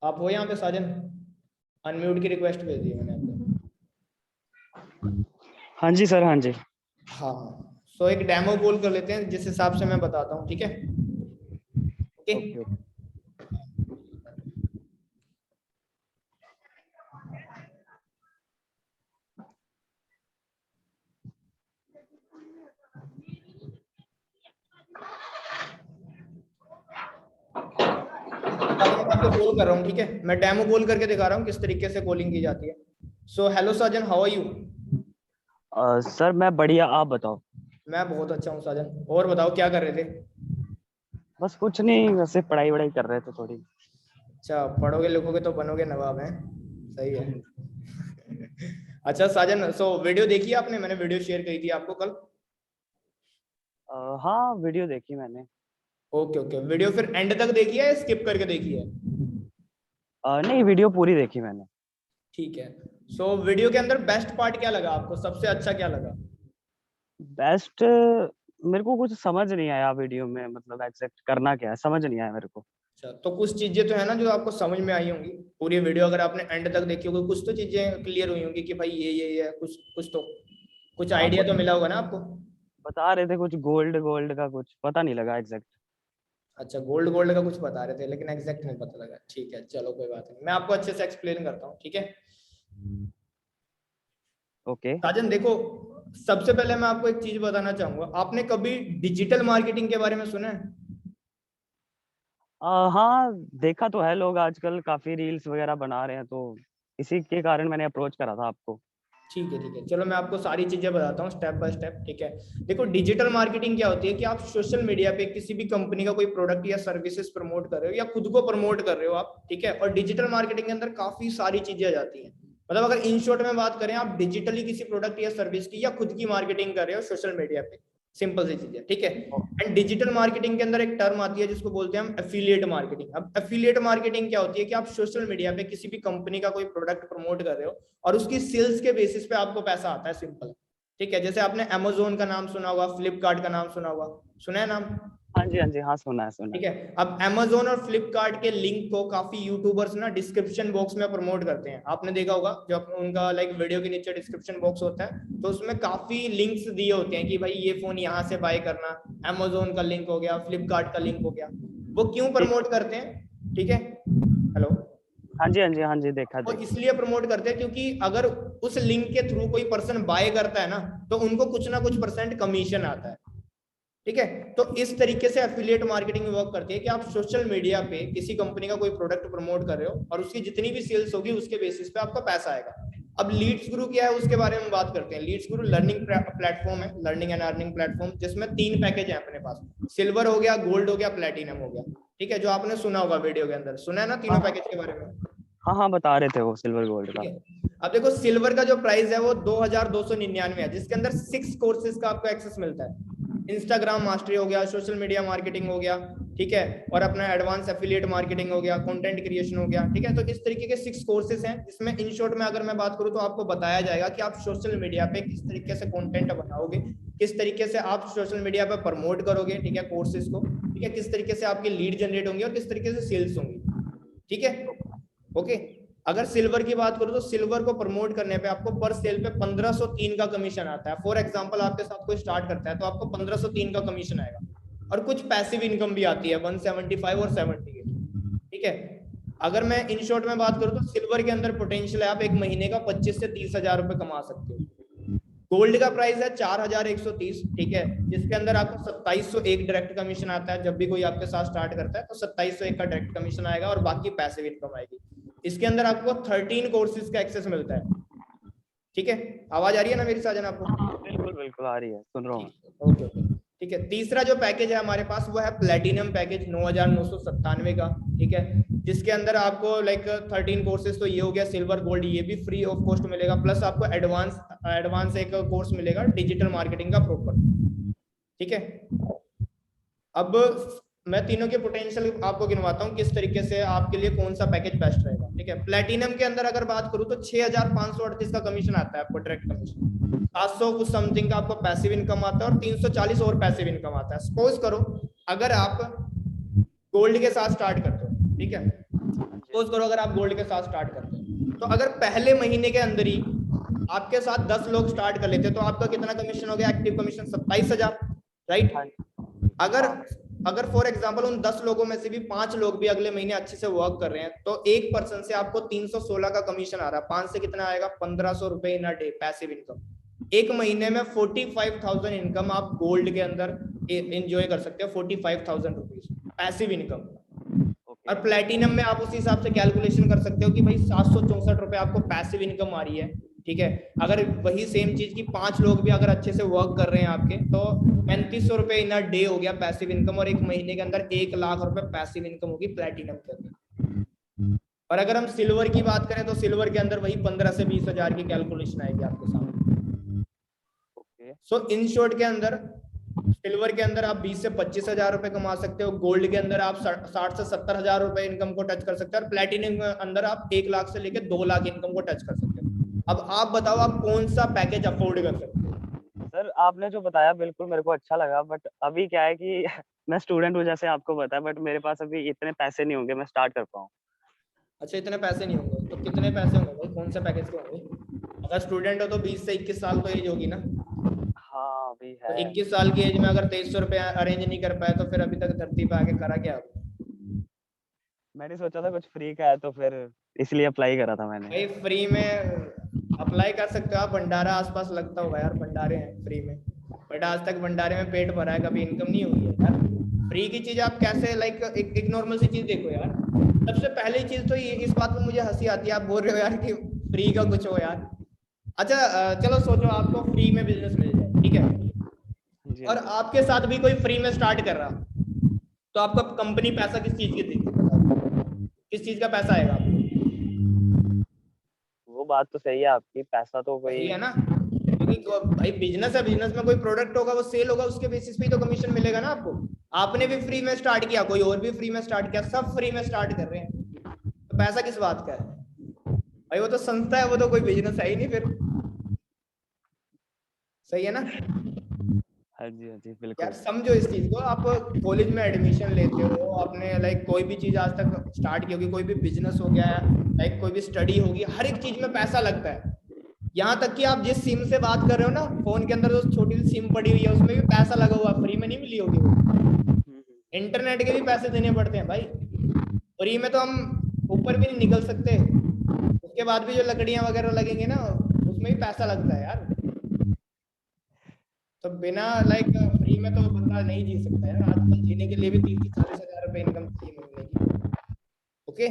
आप हो यहाँ पे साजन, अनम्यूट की रिक्वेस्ट भेज दी मैंने आपको। हाँ जी सर, हाँ जी। हाँ, सो एक डेमो कॉल कर लेते हैं जिस हिसाब से मैं बताता हूँ, ठीक है, ओके। Okay okay. साजन मैं आपको कॉल कर रहा हूँ, ठीक है, मैं डेमो कॉल करके दिखा रहा हूँ किस तरीके से कॉलिंग की जाती है। So hello Sajan, how are you. Sir मैं बढ़िया, आप बताओ। मैं बहुत अच्छा हूँ साजन, और बताओ क्या कर रहे थे। बस कुछ नहीं, वैसे पढ़ाई वढ़ाई कर रहे थे थोड़ी। अच्छा, पढ़ोगे लिखोगे तो बनोगे नवाब, हैं, सही है। अच्छा साजन, सो वीडियो देखी आपने, मैंने वीडियो शेयर करी थी आपको कल। हाँ, वीडियो देखी मैंने। ओके ओके, वीडियो फिर एंड तक देखी है या स्किप करके देखी है। नहीं, वीडियो पूरी देखी मैंने। ठीक है। सो वीडियो के अंदर बेस्ट पार्ट क्या लगा आपको, सबसे अच्छा क्या लगा। बेस्ट, मेरे को कुछ समझ नहीं आया वीडियो में, मतलब एग्जैक्ट करना क्या है समझ नहीं आया मेरे को। अच्छा, तो कुछ चीजें तो है ना जो आपको समझ में आई होंगी, पूरी वीडियो अगर आपने एंड तक देखी होगी, कुछ तो चीजें क्लियर हुई होंगी कि भाई ये है, कुछ कुछ तो कुछ हाँ आइडिया कुछ तो मिला होगा ना आपको। बता रहे थे, कुछ गोल्ड गोल्ड का कुछ पता नहीं लगा एग्जैक्ट। अच्छा, गोल्ड गोल्ड का कुछ बता रहे थे लेकिन एग्जैक्ट नहीं पता लगा। ठीक है, चलो कोई बात नहीं, मैं आपको अच्छे से एक्सप्लेन करता हूँ, ठीक है। ओके। साजन देखो, सबसे पहले मैं आपको एक चीज बताना चाहूंगा, आपने कभी डिजिटल मार्केटिंग के बारे में सुना है? हाँ देखा तो है, लोग आजकल काफी रील्स वगैरह बना रहे हैं, तो इसी के कारण मैंने अप्रोच करा था आपको। ठीक है, चलो मैं आपको सारी चीजें बताता हूँ स्टेप बाय स्टेप, ठीक है। देखो, डिजिटल मार्केटिंग क्या होती है कि आप सोशल मीडिया पे किसी भी कंपनी का कोई प्रोडक्ट या सर्विसेज प्रमोट कर रहे हो या खुद को प्रमोट कर रहे हो आप, ठीक है। और डिजिटल मार्केटिंग के अंदर काफी सारी चीजें आ जाती हैं। मतलब अगर इन शॉर्ट में बात करें, आप डिजिटली किसी प्रोडक्ट या सर्विस की या खुद की मार्केटिंग कर रहे हो सोशल मीडिया पे, सिंपल सी चीज है, ठीक है। एंड डिजिटल मार्केटिंग के अंदर एक टर्म आती है जिसको बोलते हैं हम एफिलिएट मार्केटिंग। अब एफिलिएट मार्केटिंग क्या होती है कि आप सोशल मीडिया पे किसी भी कंपनी का कोई प्रोडक्ट प्रमोट कर रहे हो और उसकी सेल्स के बेसिस पे आपको पैसा आता है, सिंपल, ठीक है। जैसे आपने अमेजोन का नाम सुना होगा, फ्लिपकार्ट का नाम सुना होगा, सुना है नाम? हाँ जी, हाँ जी, हाँ सुना है, सुना है। ठीक है। अब Amazon और फ्लिपकार्ट के लिंक को काफी यूट्यूबर्स ना डिस्क्रिप्शन बॉक्स में प्रमोट करते हैं, आपने देखा होगा, जो उनका लाइक वीडियो के नीचे डिस्क्रिप्शन बॉक्स होता है तो उसमें काफी लिंक्स दिए होते हैं कि भाई ये फोन यहाँ से बाय करना, Amazon का लिंक हो गया, फ्लिपकार्ट का लिंक हो गया। वो क्यों ठीक। प्रमोट करते हैं, ठीक है, हेलो। हाँ जी, हाँ जी, हाँ जी, देखा वो देखा। इसलिए प्रमोट करते हैं क्योंकि अगर उस लिंक के थ्रू कोई पर्सन बाय करता है ना, तो उनको कुछ ना कुछ परसेंट कमीशन आता है, ठीक है। तो इस तरीके से एफिलिएट मार्केटिंग वर्क करती है कि आप सोशल मीडिया पे किसी कंपनी का कोई प्रोडक्ट प्रमोट कर रहे हो और उसकी जितनी भी सेल्स होगी उसके बेसिस पे आपका पैसा आएगा। अब लीड्स गुरु क्या है उसके बारे में बात करते हैं। लीड्स गुरु लर्निंग प्लेटफॉर्म है, लर्निंग एंड अर्निंग प्लेटफॉर्म, जिसमें 3 पैकेज है अपने पास, सिल्वर हो गया, गोल्ड हो गया, प्लेटिनम हो गया, ठीक है, जो आपने सुना होगा वीडियो के अंदर, सुना है ना तीनों हाँ पैकेज के बारे में? हाँ हाँ, बता रहे थे वो सिल्वर गोल्ड ठीक का। है। अब देखो, सिल्वर का जो प्राइस है वो 2299 है, जिसके अंदर 6 कोर्सेज का आपको एक्सेस मिलता है। इंस्टाग्राम मास्टरी हो गया, सोशल मीडिया मार्केटिंग हो गया, ठीक है, और अपना एडवांस एफिलिएट मार्केटिंग हो गया, कंटेंट क्रिएशन हो गया, ठीक है। तो इस तरीके के 6 कोर्सेज हैं, जिसमें इन शॉर्ट में अगर मैं बात करूं तो आपको बताया जाएगा कि आप सोशल मीडिया पे किस तरीके से कंटेंट बनाओगे, किस तरीके से आप सोशल मीडिया पे प्रमोट करोगे, ठीक है, कोर्सेज को, ठीक है, किस तरीके से आपकी लीड जनरेट होंगी और किस तरीके से सेल्स होंगी, ठीक है, ओके। अगर सिल्वर की बात करूं तो सिल्वर को प्रमोट करने पे आपको पर सेल पे 1503 का कमीशन आता है। फॉर एग्जांपल आपके साथ कोई स्टार्ट करता है तो आपको 1503 का कमीशन आएगा, और कुछ पैसिव इनकम भी आती है 175 और 70 की, ठीक है। अगर मैं इन शॉर्ट में बात करूं तो सिल्वर के अंदर पोटेंशियल है, आप एक महीने का 25 से 30 हजार रुपए कमा सकते हो। गोल्ड का प्राइस है 4130, ठीक है, जिसके अंदर आपको 2701 डायरेक्ट कमीशन आता है। जब भी कोई आपके साथ स्टार्ट करता है तो 2701 का डायरेक्ट कमीशन आएगा और बाकी पैसिव इनकम आएगी। इसके अंदर आपको 13 कोर्सेज का एक्सेस मिलता है, ठीक है। आवाज आ रही है ना मेरी साजन आपको? हाँ बिल्कुल बिल्कुल आ रही है, सुन रहा हूँ मैं। ठीक है, ओके ओके, ठीक है। तीसरा जो पैकेज है हमारे पास वो है प्लेटिनम पैकेज 9997 का, ठीक है, जिसके अंदर आपको लाइक 13 कोर्सेज, तो ये हो गया सिल्वर गोल्ड, ये भी फ्री ऑफ कॉस्ट मिलेगा, प्लस आपको एडवांस एक कोर्स मिलेगा डिजिटल मार्केटिंग का प्रॉपर, ठीक है। अब मैं तीनों के पोटेंशियल आपको गिनवाता हूँ किस तरीके से आपके लिए कौन सा पैकेज बेस्ट रहेगा, ठीक है। प्लेटिनम के अंदर अगर बात करूँ तो 6538 का कमीशन आता है आपको, डायरेक्ट कमीशन 700 कुछ समथिंग का आपको पैसिव इनकम आता है और 340 और पैसिव इनकम आता है। सपोज करो अगर आप गोल्ड के साथ स्टार्ट करते हो, ठीक है, सपोज करो अगर आप गोल्ड के साथ स्टार्ट करते हो तो अगर पहले महीने के अंदर ही आपके साथ 10 लोग स्टार्ट कर लेते तो आपका कितना कमीशन हो गया, एक्टिव कमीशन 27,000, राइट। हाँ अगर हाँ। अगर फॉर एग्जांपल उन 10 लोगों में से भी 5 लोग भी अगले महीने अच्छे से वर्क कर रहे हैं तो एक पर्सन से आपको 316 का कमीशन आ रहा है। 5 से कितना आएगा, 1500 रुपए इन अ डे पैसिव इनकम। एक महीने में 45,000 इनकम आप गोल्ड के अंदर एंजॉय कर सकते हो, 45,000 रुपीज पैसिव इनकम। ओके। और प्लेटिनम में आप उसी हिसाब से कैलकुलेशन कर सकते हो कि भाई 764 रुपए आपको पैसिव इनकम आ रही है, ठीक है। अगर वही सेम चीज की 5 लोग भी अगर अच्छे से वर्क कर रहे हैं आपके तो 3500 रुपए इन अ डे हो गया पैसिव इनकम, और एक महीने के अंदर 1 लाख रुपए पैसिव इनकम होगी प्लेटिनम के अंदर। और अगर हम सिल्वर की बात करें तो सिल्वर के अंदर वही 15 से 20 हजार की कैलकुलेशन आएगी आपके सामने। ओके। सो इन शॉर्ट के अंदर सिल्वर के अंदर आप 20 से 25 हजार रुपए कमा सकते हो, गोल्ड के अंदर आप 60 से 70 हजार रुपए इनकम को टच कर सकते हो, और प्लेटिनम के अंदर आप 1 लाख से लेकर 2 लाख इनकम को टच कर सकते हो। अब आप बताओ आप कौन सा पैकेज अफोर्ड कर सकते हो? सर आपने जो बताया बिल्कुल मेरे को अच्छा लगा, बट अभी क्या है कि मैं स्टूडेंट हूँ जैसे आपको पता है, बट मेरे पास अभी इतने पैसे नहीं होंगे मैं स्टार्ट कर पाऊँ। अच्छा, इतने पैसे नहीं होंगे तो कितने पैसे होंगे भाई, कौन से पैकेज के होंगे? अगर स्टूडेंट हो तो 20 से 21 साल तो एज होगी ना। हाँ, अभी तो है। 21 साल की एज में अगर 2300 रुपये अरेंज नहीं कर पाए तो फिर अभी तक धरती पे आके करा क्या आपने? मैंने सोचा था कुछ फ्री का है तो फिर इसलिए अप्लाई करा था मैंने। भाई फ्री में अप्लाई कर सकते हो आप, भंडारा आसपास लगता होगा यार, भंडारे हैं फ्री में। बट आज तक भंडारे में पेट भरा है, कभी इनकम नहीं हुई है यार। फ्री की चीज आप कैसे लाइक एक नॉर्मल सी चीज देखो यार। सबसे पहली चीज तो ये, इस बात पे मुझे हंसी आती है, आप बोल रहे हो यार कि फ्री का कुछ हो यार। अच्छा चलो सोचो आपको फ्री में बिजनेस मिल जाए, ठीक है, हाँ जी, हाँ और जी। आपके साथ भी कोई फ्री में स्टार्ट कर रहा, तो आपको कंपनी पैसा किस चीज की देगी बताओ? किस चीज का पैसा आएगा आपको? वो बात तो सही है आपकी, पैसा तो सही कोई। है ना, क्योंकि भाई बिजनेस है, बिजनेस में कोई प्रोडक्ट होगा वो सेल होगा, उसके बेसिस पे ही तो कमीशन मिलेगा ना आपको। आपने भी फ्री में स्टार्ट किया, कोई और भी फ्री में स्टार्ट किया, सब फ्री में स्टार्ट कर रहे हैं, तो पैसा किस बात का है भाई? वो तो संस्था है, वो तो कोई बिजनेस है ही नहीं फिर। सही है ना हाँ जी, हाँ जी, यार? बिल्कुल। समझो इस चीज को, आप कॉलेज में एडमिशन लेते हो, आपने लाइक कोई भी चीज आज तक स्टार्ट की होगी, कोई भी बिजनेस हो गया, लाइक कोई भी स्टडी होगी, हर एक चीज में पैसा लगता है। यहाँ तक कि आप जिस सिम से बात कर रहे हो ना, फोन के अंदर जो छोटी सी सिम पड़ी हुई है उसमें भी पैसा लगा हुआ है, फ्री में नहीं मिली होगी वो। इंटरनेट के भी पैसे देने पड़ते हैं भाई। फ्री में तो हम ऊपर भी नहीं निकल सकते, उसके बाद भी जो लकड़ियां वगैरह लगेंगे ना, उसमें भी पैसा लगता है यार। तो बिना लाइक फ्री में तो बंदा नहीं जी सकता यार, आजकल जीने के लिए भी 30 से 40 हजार रुपए इनकम चाहिए महीने की। ओके।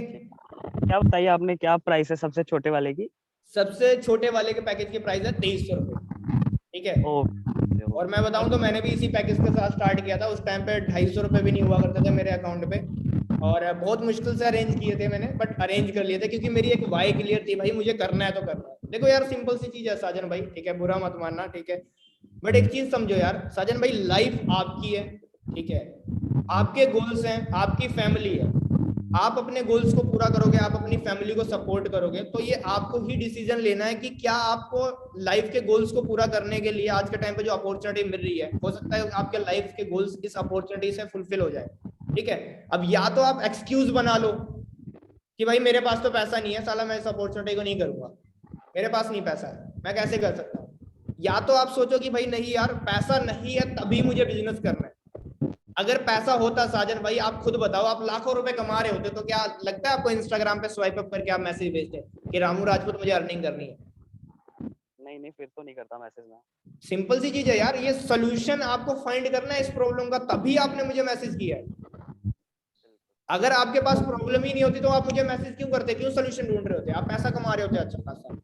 क्या बताइए आपने, क्या प्राइस है सबसे छोटे वाले की? सबसे छोटे वाले के पैकेज की प्राइस है 2300 रुपये, ठीक है। ओके, और मैं ओके। बताऊं तो मैंने भी इसी पैकेज के साथ स्टार्ट किया था, उस टाइम पे 250 रुपये भी नहीं हुआ करते थे मेरे अकाउंट पे, और बहुत मुश्किल से अरेंज किए थे मैंने, बट अरेंज कर लिए थे क्योंकि मेरी एक वाई क्लियर थी, भाई मुझे करना है तो करना है। देखो यार सिंपल सी चीज है साजन भाई, ठीक है, बुरा मत मानना, ठीक है, बट एक चीज समझो यार साजन भाई, लाइफ आपकी है, ठीक है, आपके गोल्स हैं, आपकी फैमिली है, आप अपने गोल्स को पूरा करोगे, आप अपनी फैमिली को सपोर्ट करोगे, तो ये आपको ही डिसीजन लेना है कि क्या आपको लाइफ के गोल्स को पूरा करने के लिए आज के टाइम पे जो अपॉर्चुनिटी मिल रही है, हो सकता है आपके लाइफ के गोल्स इस अपॉर्चुनिटी से फुलफिल हो जाए, ठीक है। अब या तो आप एक्सक्यूज बना लो कि भाई मेरे पास तो पैसा नहीं है, साला मैं इस अपॉर्चुनिटी को नहीं करूंगा, मेरे पास नहीं पैसा है, मैं कैसे कर सकता हूँ। या तो आप सोचो कि भाई नहीं यार, पैसा नहीं है तभी मुझे बिजनेस करना है। अगर पैसा होता साजन भाई, आप खुद बताओ, आप लाखों रुपए कमा रहे होते तो क्या लगता है आपको इंस्टाग्राम पे स्वाइप अप करके आप मैसेज भेजते कि रामू राजपूत मुझे अर्निंग करनी है? नहीं, नहीं, फिर तो नहीं करता मैसेज में। सिंपल सी चीज है यार, ये सोल्यूशन आपको फाइंड करना है इस प्रॉब्लम का, तभी आपने मुझे मैसेज किया है। अगर आपके पास प्रॉब्लम ही नहीं होती तो आप मुझे मैसेज क्यों करते, क्यों सोल्यूशन ढूंढ रहे होते? आप पैसा कमा रहे होते अच्छा खासा।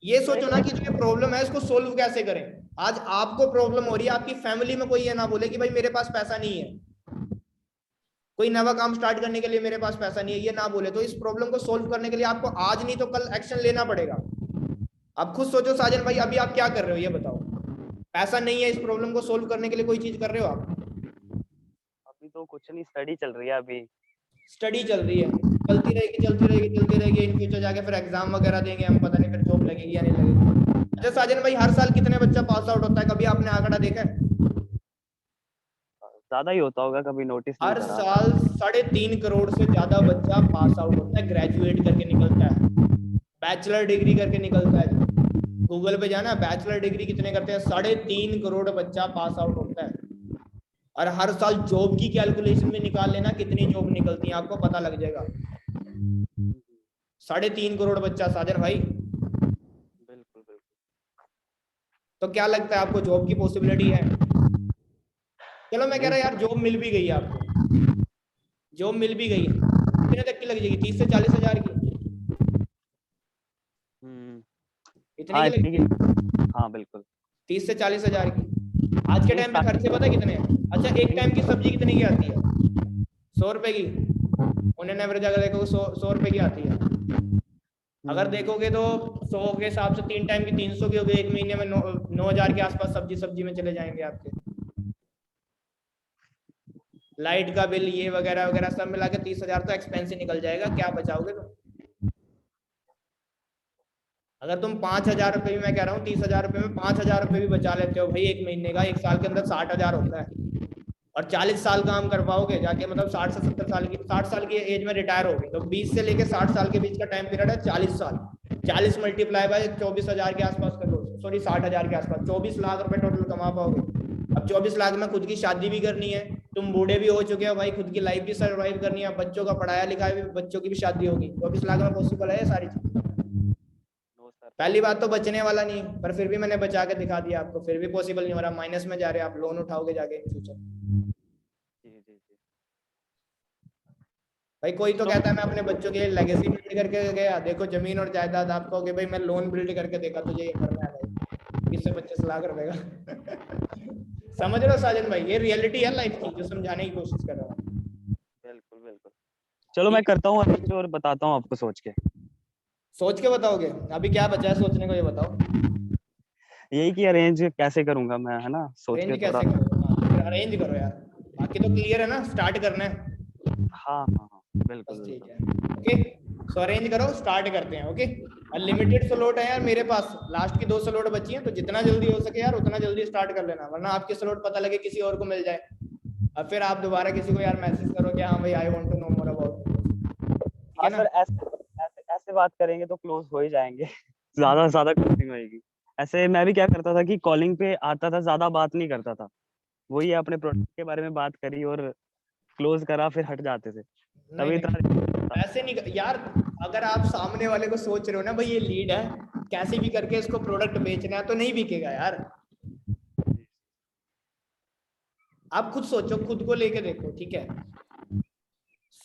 ये सोचो ना कि जो ये प्रॉब्लम है इसको सोल्व कैसे करें। आज आपको प्रॉब्लम हो रही है, आपकी फैमिली में कोई ये ना बोले कि भाई मेरे पास पैसा नहीं है, कोई नवा काम स्टार्ट करने के लिए मेरे पास पैसा नहीं है, ये ना बोले, तो इस प्रॉब्लम को सोल्व करने के लिए आपको आज नहीं तो कल एक्शन लेना पड़ेगा। आप खुद सोचो साजन भाई, अभी आप क्या कर रहे हो ये बताओ? पैसा नहीं है, इस प्रॉब्लम को सोल्व करने के लिए कोई चीज कर रहे हो आप? अभी तो कुछ नहीं, स्टडी चल रही है अभी। स्टडी चल रही है, चलती रहेगी चलती रहेगी चलती रहेगी, इन फ्यूचर जाके फिर एग्जाम वगैरह देंगे हम, पता नहीं फिर जॉब लगेगी या नहीं लगेगी। अच्छा साजन भाई, हर साल कितने बच्चा पास आउट होता है, कभी आपने आंकड़ा देखा है? ज्यादा ही होता होगा, कभी नोटिस नहीं हर करा। साल 3.5 करोड़ से ज्यादा बच्चा पास आउट होता है, ग्रेजुएट करके निकलता है, बैचलर डिग्री करके निकलता है। गूगल पे जाना, बैचलर डिग्री कितने करते हैं, 3.5 करोड़ बच्चा पास आउट होता है। और हर साल जॉब की कैलकुलेशन में निकाल लेना कितनी जॉब निकलती है, आपको पता लग जाएगा। 3.5 करोड़ बच्चा साजन भाई। बिल्कुल, बिल्कुल। तो क्या लगता है आपको जॉब की पॉसिबिलिटी है? चलो मैं कह नहीं। रहा यार जॉब मिल भी गई है आपको, जॉब मिल भी गई है, कितने तक की लग जाएगी, 30 से 40 हजार की? हम्म। इतने हाँ, की इतनी लगेगी? की। हाँ, बिल्कुल। 30 से 40 हजार की? आज के नहीं, टाइम में खर्चे पता है कितने हैं? अच्छा एक टाइम की सब्जी कितने की आती है? 100 रुपए की। उन्हें एवरेज अगर देखोगे 100 रुपए की आती है। अगर देखोगे तो 100 के हिसाब से 3 टाइम की 300 की होगी, एक महीने में 9 हजार के आसपास सब्जी सब्जी में चले जाएंगे आपके। लाइट का बिल ये वगैरह वगैरह सब मिला के 30 हजार तो एक्सपेंस ही निकल जाएगा, क्या बचाओगे तुम? अगर तुम 5,000 रुपये भी, मैं कह रहा हूँ 30,000 रुपये में 5,000 रुपये भी बचा लेते हो भाई एक महीने का, एक साल के अंदर 60,000 होता है। और 40 साल काम कर पाओगे जाके, मतलब 60 से 70 साल की, 60 साल की एज में रिटायर हो गए तो 20 से लेके 60 साल के बीच का टाइम पीरियड है 40 साल। 40 मल्टीप्लाई बाय 24,000 के आसपास कर लो, सॉरी 60,000 के आसपास, 24 लाख रुपए टोटल कमा पाओगे। अब 24 लाख में खुद की शादी भी करनी है, तुम बूढ़े भी हो चुके हो भाई, खुद की लाइफ भी सर्वाइव करनी है, बच्चों का पढ़ाया लिखाया भी, बच्चों की भी शादी होगी, 24 लाख में पॉसिबल है ये सारी चीज? No sir. पहली बात तो बचने वाला नहीं है, पर फिर भी मैंने बचा के दिखा दिया आपको, फिर भी पॉसिबल नहीं हो रहा, माइनस में जा रहे हैं आप, लोन उठाओगे जाके इन फ्यूचर। जी जी जी। भाई कोई तो तो कहता है मैं अपने बच्चों के लिए लेगेसी बिल्ड करके गया, देखो जमीन और जायदाद, आप कहोगे भाई मैं लोन बिल्ड करके देखा तुझे ये करना है भाई 20 से 25 लाख रुपए का। समझ रहे हो साजन भाई, ये रियलिटी है लाइफ की जो समझाने की कोशिश कर रहा हूँ। बिल्कुल बिल्कुल। चलो मैं ठीक है, करता हूँ अरेंज और बताता हूँ आपको सोच के। सोच के बताओगे? अभी क्या बचा है सोचने को, ये बताओ। यही कि अरेंज कैसे करूंगा मैं, है ना, सोच अरेंज के थोड़ा। कैसे करोगे? हाँ तो फिर अरेंज करो यार, बाकी तो क्लियर है ना, स्टार्ट करना है। हाँ हाँ हाँ, बिल्कुल बस ठीक बिल्कुल। है, ओके। सो अरेंज करो, स्टार्ट करते हैं, ओके। अनलिमिटेड स्लॉट है यार मेरे पास, लास्ट की 2 स्लॉट बची हैं, तो जितना जल्दी हो सके यार उतना जल्दी स्टार्ट कर लेना, वरना आपकी स्लॉट पता लगे किसी और को मिल जाए, अब फिर आप दोबारा किसी को यार मैसेज करो कि हाँ भाई I want to know more about, ठीक हाँ है ना? सर, ऐसे ऐसे ऐसे बात करेंगे तो क्लोज हो ही जाएंगे। ज्यादा से ज्यादा क्लोजिंग होएगी। ऐसे मैं भी क्या करता था कि कॉलिंग पे आता था, ज्यादा बात नहीं करता था, वही अपने प्रोडक्ट के बारे में बात करी और क्लोज करा, फिर हट जाते थे, नहीं तभी नहीं, इतना। ऐसे नहीं यार, अगर आप सामने वाले को सोच रहे हो ना भाई ये लीड है, कैसे भी करके इसको प्रोडक्ट बेचना है, तो नहीं बिकेगा यार। आप खुद सोचो, खुद को लेके देखो, ठीक है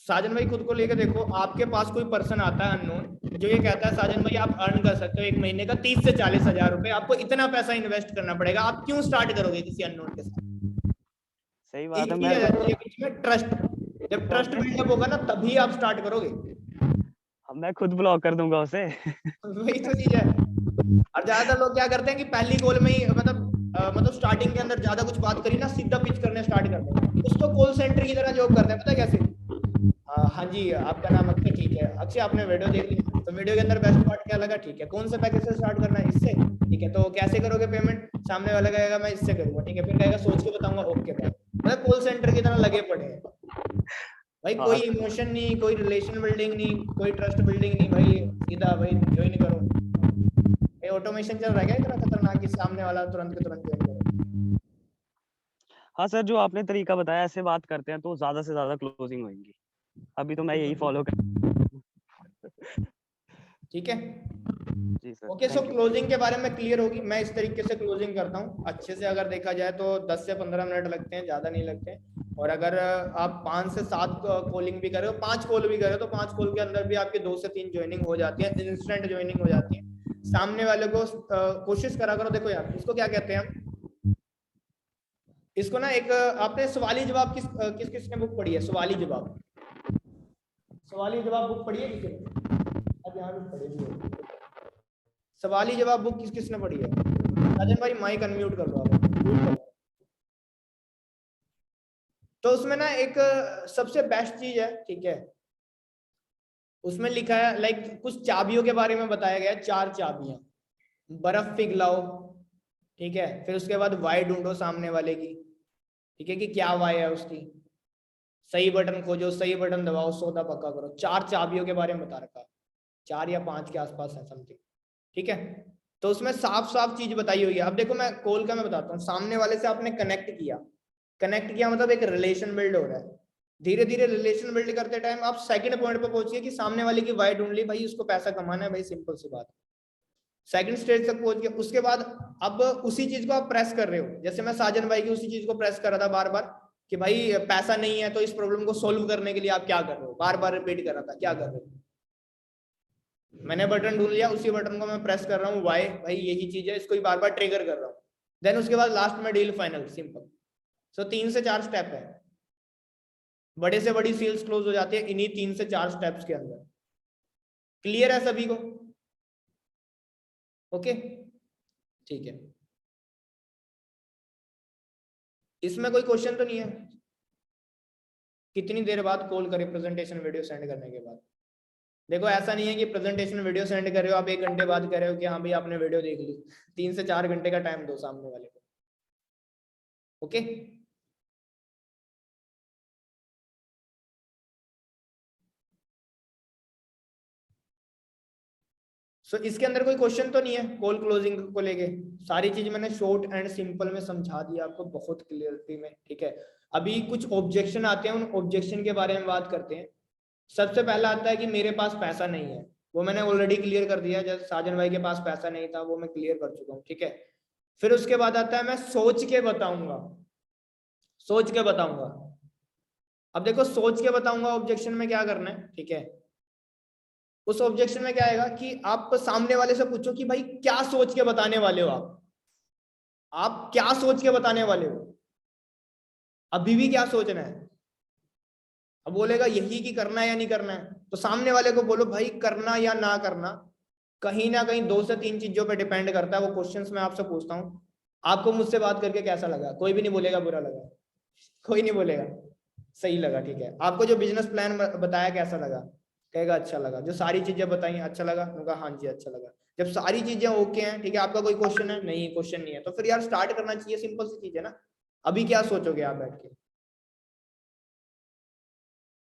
साजन भाई, खुद को लेके देखो, आपके पास कोई पर्सन आता है अननोन, जो ये कहता है साजन भाई आप अर्न कर सकते हो एक महीने का 30 से 40,000 रुपए, आपको इतना पैसा इन्वेस्ट करना पड़ेगा, आप क्यों स्टार्ट करोगे किसी अननोन के साथ? सही बात एक है। चीज मैं आ जाती है बीच में, ट्रस्ट। जब ट्रस्ट बिल्डअप होगा ना तभी आप स्टार्ट करोगे। मैं खुद ब्लॉक कर दूंगा उसे। वही तो चीज है। और ज्यादातर लोग क्या करते हैं कि पहली कॉल में ही मतलब स्टार्टिंग के अंदर ज्यादा कुछ बात करी ना, सीधा पिच करने स्टार्ट कर देंगे, उसको कॉल सेंटर की तरह जॉब करते हैं, पता है कैसे? हाँ जी, आपका नाम अक्षय, ठीक है अक्षय, आपने वीडियो देख लिया, तो वीडियो के अंदर बेस्ट पार्ट क्या लगा, ठीक है कौन से पैकेज से स्टार्ट करना है, इससे, ठीक है तो कैसे करोगे पेमेंट, सामने वाला कहेगा मैं इससे करूंगा, ठीक है फिर कहेगा सोच के बताऊंगा, ओके बाय, मतलब कॉल सेंटर की तरह लगे पड़े हैं भाई, कोई हाँ इमोशन नहीं, कोई रिलेशन बिल्डिंग नहीं, कोई ट्रस्ट बिल्डिंग नहीं भाई, सीधा भाई ज्वाइन करो। ये ऑटोमेशन चल रहा है क्या इतना खतरनाक कि सामने वाला तुरंत के तुरंत ज्वाइन करो? हाँ सर, जो आपने तरीका बताया ऐसे बात करते हैं तो ज्यादा से ज्यादा क्लोजिंग होगी। अभी तो मैं यही बिल्कुल फॉलो बिल्कुल, कर। ठीक है। जी sir, okay, so thank you. Closing के बारे में क्लियर होगी, मैं इस तरीके से क्लोजिंग करता हूँ अच्छे से, अगर देखा जाए तो 10 से 15 मिनट लगते हैं, ज़्यादा नहीं लगते हैं। और अगर आप 5 से 7 कॉलिंग भी करो, 5 कॉल भी करो, तो 5 कॉल के अंदर भी आपके 2 से 3 ज्वाइनिंग हो जाती है, इंस्टेंट ज्वाइनिंग हो जाती है। सामने वाले को कोशिश करा करो, देखो यार इसको क्या कहते हैं हम, इसको ना एक आपने सवाली जवाब किस किस ने बुक पढ़ी है, सवाली जवाब, सवाली जवाब बुक पढ़ी है किसी ने? अब यहाँ भी पढ़ी है, सवाली जवाब बुक किस किसने पढ़ी है? राजन भाई माइक अनम्यूट कर लो आप। तो उसमें ना एक सबसे बेस्ट चीज है, ठीक है, उसमें लिखा है लाइक कुछ चाबियों के बारे में बताया गया है, 4 चाबियां, बर्फ पिघलाओ, ठीक है, फिर उसके बाद वाई ढूंढो सामने वाले की, ठीक है कि क्या वाई है उसकी, सही बटन खोजो, सही बटन दबाओ, सौदा पक्का करो, 4 चाबियों के बारे में बता रखा है, 4 या 5 के आसपास है समथिंग, ठीक है। तो उसमें साफ साफ चीज बताई हुई है। अब देखो मैं कॉल का मैं बताता हूँ, सामने वाले से आपने कनेक्ट किया, कनेक्ट किया मतलब एक रिलेशन बिल्ड हो रहा है, धीरे धीरे रिलेशन बिल्ड करते टाइम आप सेकंड पॉइंट पे पहुंचिए कि सामने वाले की वाई ढूंढ ली, भाई उसको पैसा कमाना है भाई, सिंपल सी बात। सेकंड स्टेज तक पहुंच गए, उसके बाद अब उसी चीज को आप प्रेस कर रहे हो, जैसे मैं साजन भाई की उसी चीज को प्रेस कर रहा था बार बार कि भाई पैसा नहीं है, तो इस प्रॉब्लम को सोल्व करने के लिए आप क्या कर रहे हो, बार बार रिपीट कर रहा था क्या कर रहे हो, मैंने बटन ढूंढ लिया, उसी बटन को मैं प्रेस कर रहा हूँ, वाई भाई यही चीज है, इसको ही बार बार ट्रिगर कर रहा हूँ, देन उसके बाद लास्ट में डील फाइनल, सिंपल। सो 3 से 4 स्टेप है, बड़े से बड़ी सेल्स क्लोज हो जाती है इन्हीं 3 से 4 स्टेप्स के अंदर। क्लियर है सभी को? ओके, ठीक है, इसमें कोई क्वेश्चन तो नहीं है? कितनी देर बाद कॉल करे प्रेजेंटेशन वीडियो सेंड करने के बाद? देखो ऐसा नहीं है कि प्रेजेंटेशन वीडियो सेंड कर रहे हो आप 1 घंटे बाद कह रहे हो कि हाँ भाई आपने वीडियो देख ली। 3 से 4 घंटे का टाइम दो सामने वाले को। ओके, सो इसके अंदर कोई क्वेश्चन तो नहीं है कॉल क्लोजिंग को लेके? सारी चीज मैंने शॉर्ट एंड सिंपल में समझा दिया आपको बहुत क्लियरिटी में, ठीक है। अभी कुछ ऑब्जेक्शन आते हैं, उन ऑब्जेक्शन के बारे में बात करते हैं। सबसे पहला आता है कि मेरे पास पैसा नहीं है, वो मैंने ऑलरेडी क्लियर कर दिया, जैसे साजन भाई के पास पैसा नहीं था वो मैं क्लियर कर चुका हूँ, ठीक है। फिर उसके बाद आता है मैं सोच के बताऊंगा, सोच के बताऊंगा। अब देखो सोच के बताऊंगा ऑब्जेक्शन में क्या करना है, ठीक है। उस ऑब्जेक्शन में क्या आएगा कि आप सामने वाले से पूछो कि भाई क्या सोच के बताने वाले हो आप क्या सोच के बताने वाले हो, अभी भी क्या सोचना है। अब बोलेगा यही कि करना है या नहीं करना है, तो सामने वाले को बोलो भाई करना या ना करना कहीं ना कहीं 2 से 3 चीजों पे डिपेंड करता है। वो क्वेश्चंस मैं आपसे पूछता हूँ, आपको मुझसे बात करके कैसा लगा? कोई भी नहीं बोलेगा बुरा लगा, कोई नहीं बोलेगा, सही लगा, ठीक है। आपको जो बिजनेस प्लान बताया कैसा लगा? कहेगा अच्छा लगा। जो सारी चीजें बताई अच्छा लगा? उनका हाँ जी अच्छा लगा। जब सारी चीजें ओके हैं, ठीक है, आपका कोई क्वेश्चन है? नहीं, क्वेश्चन नहीं है, तो फिर यार स्टार्ट करना चाहिए, सिंपल सी चीज है ना। अभी क्या सोचोगे आप बैठ के?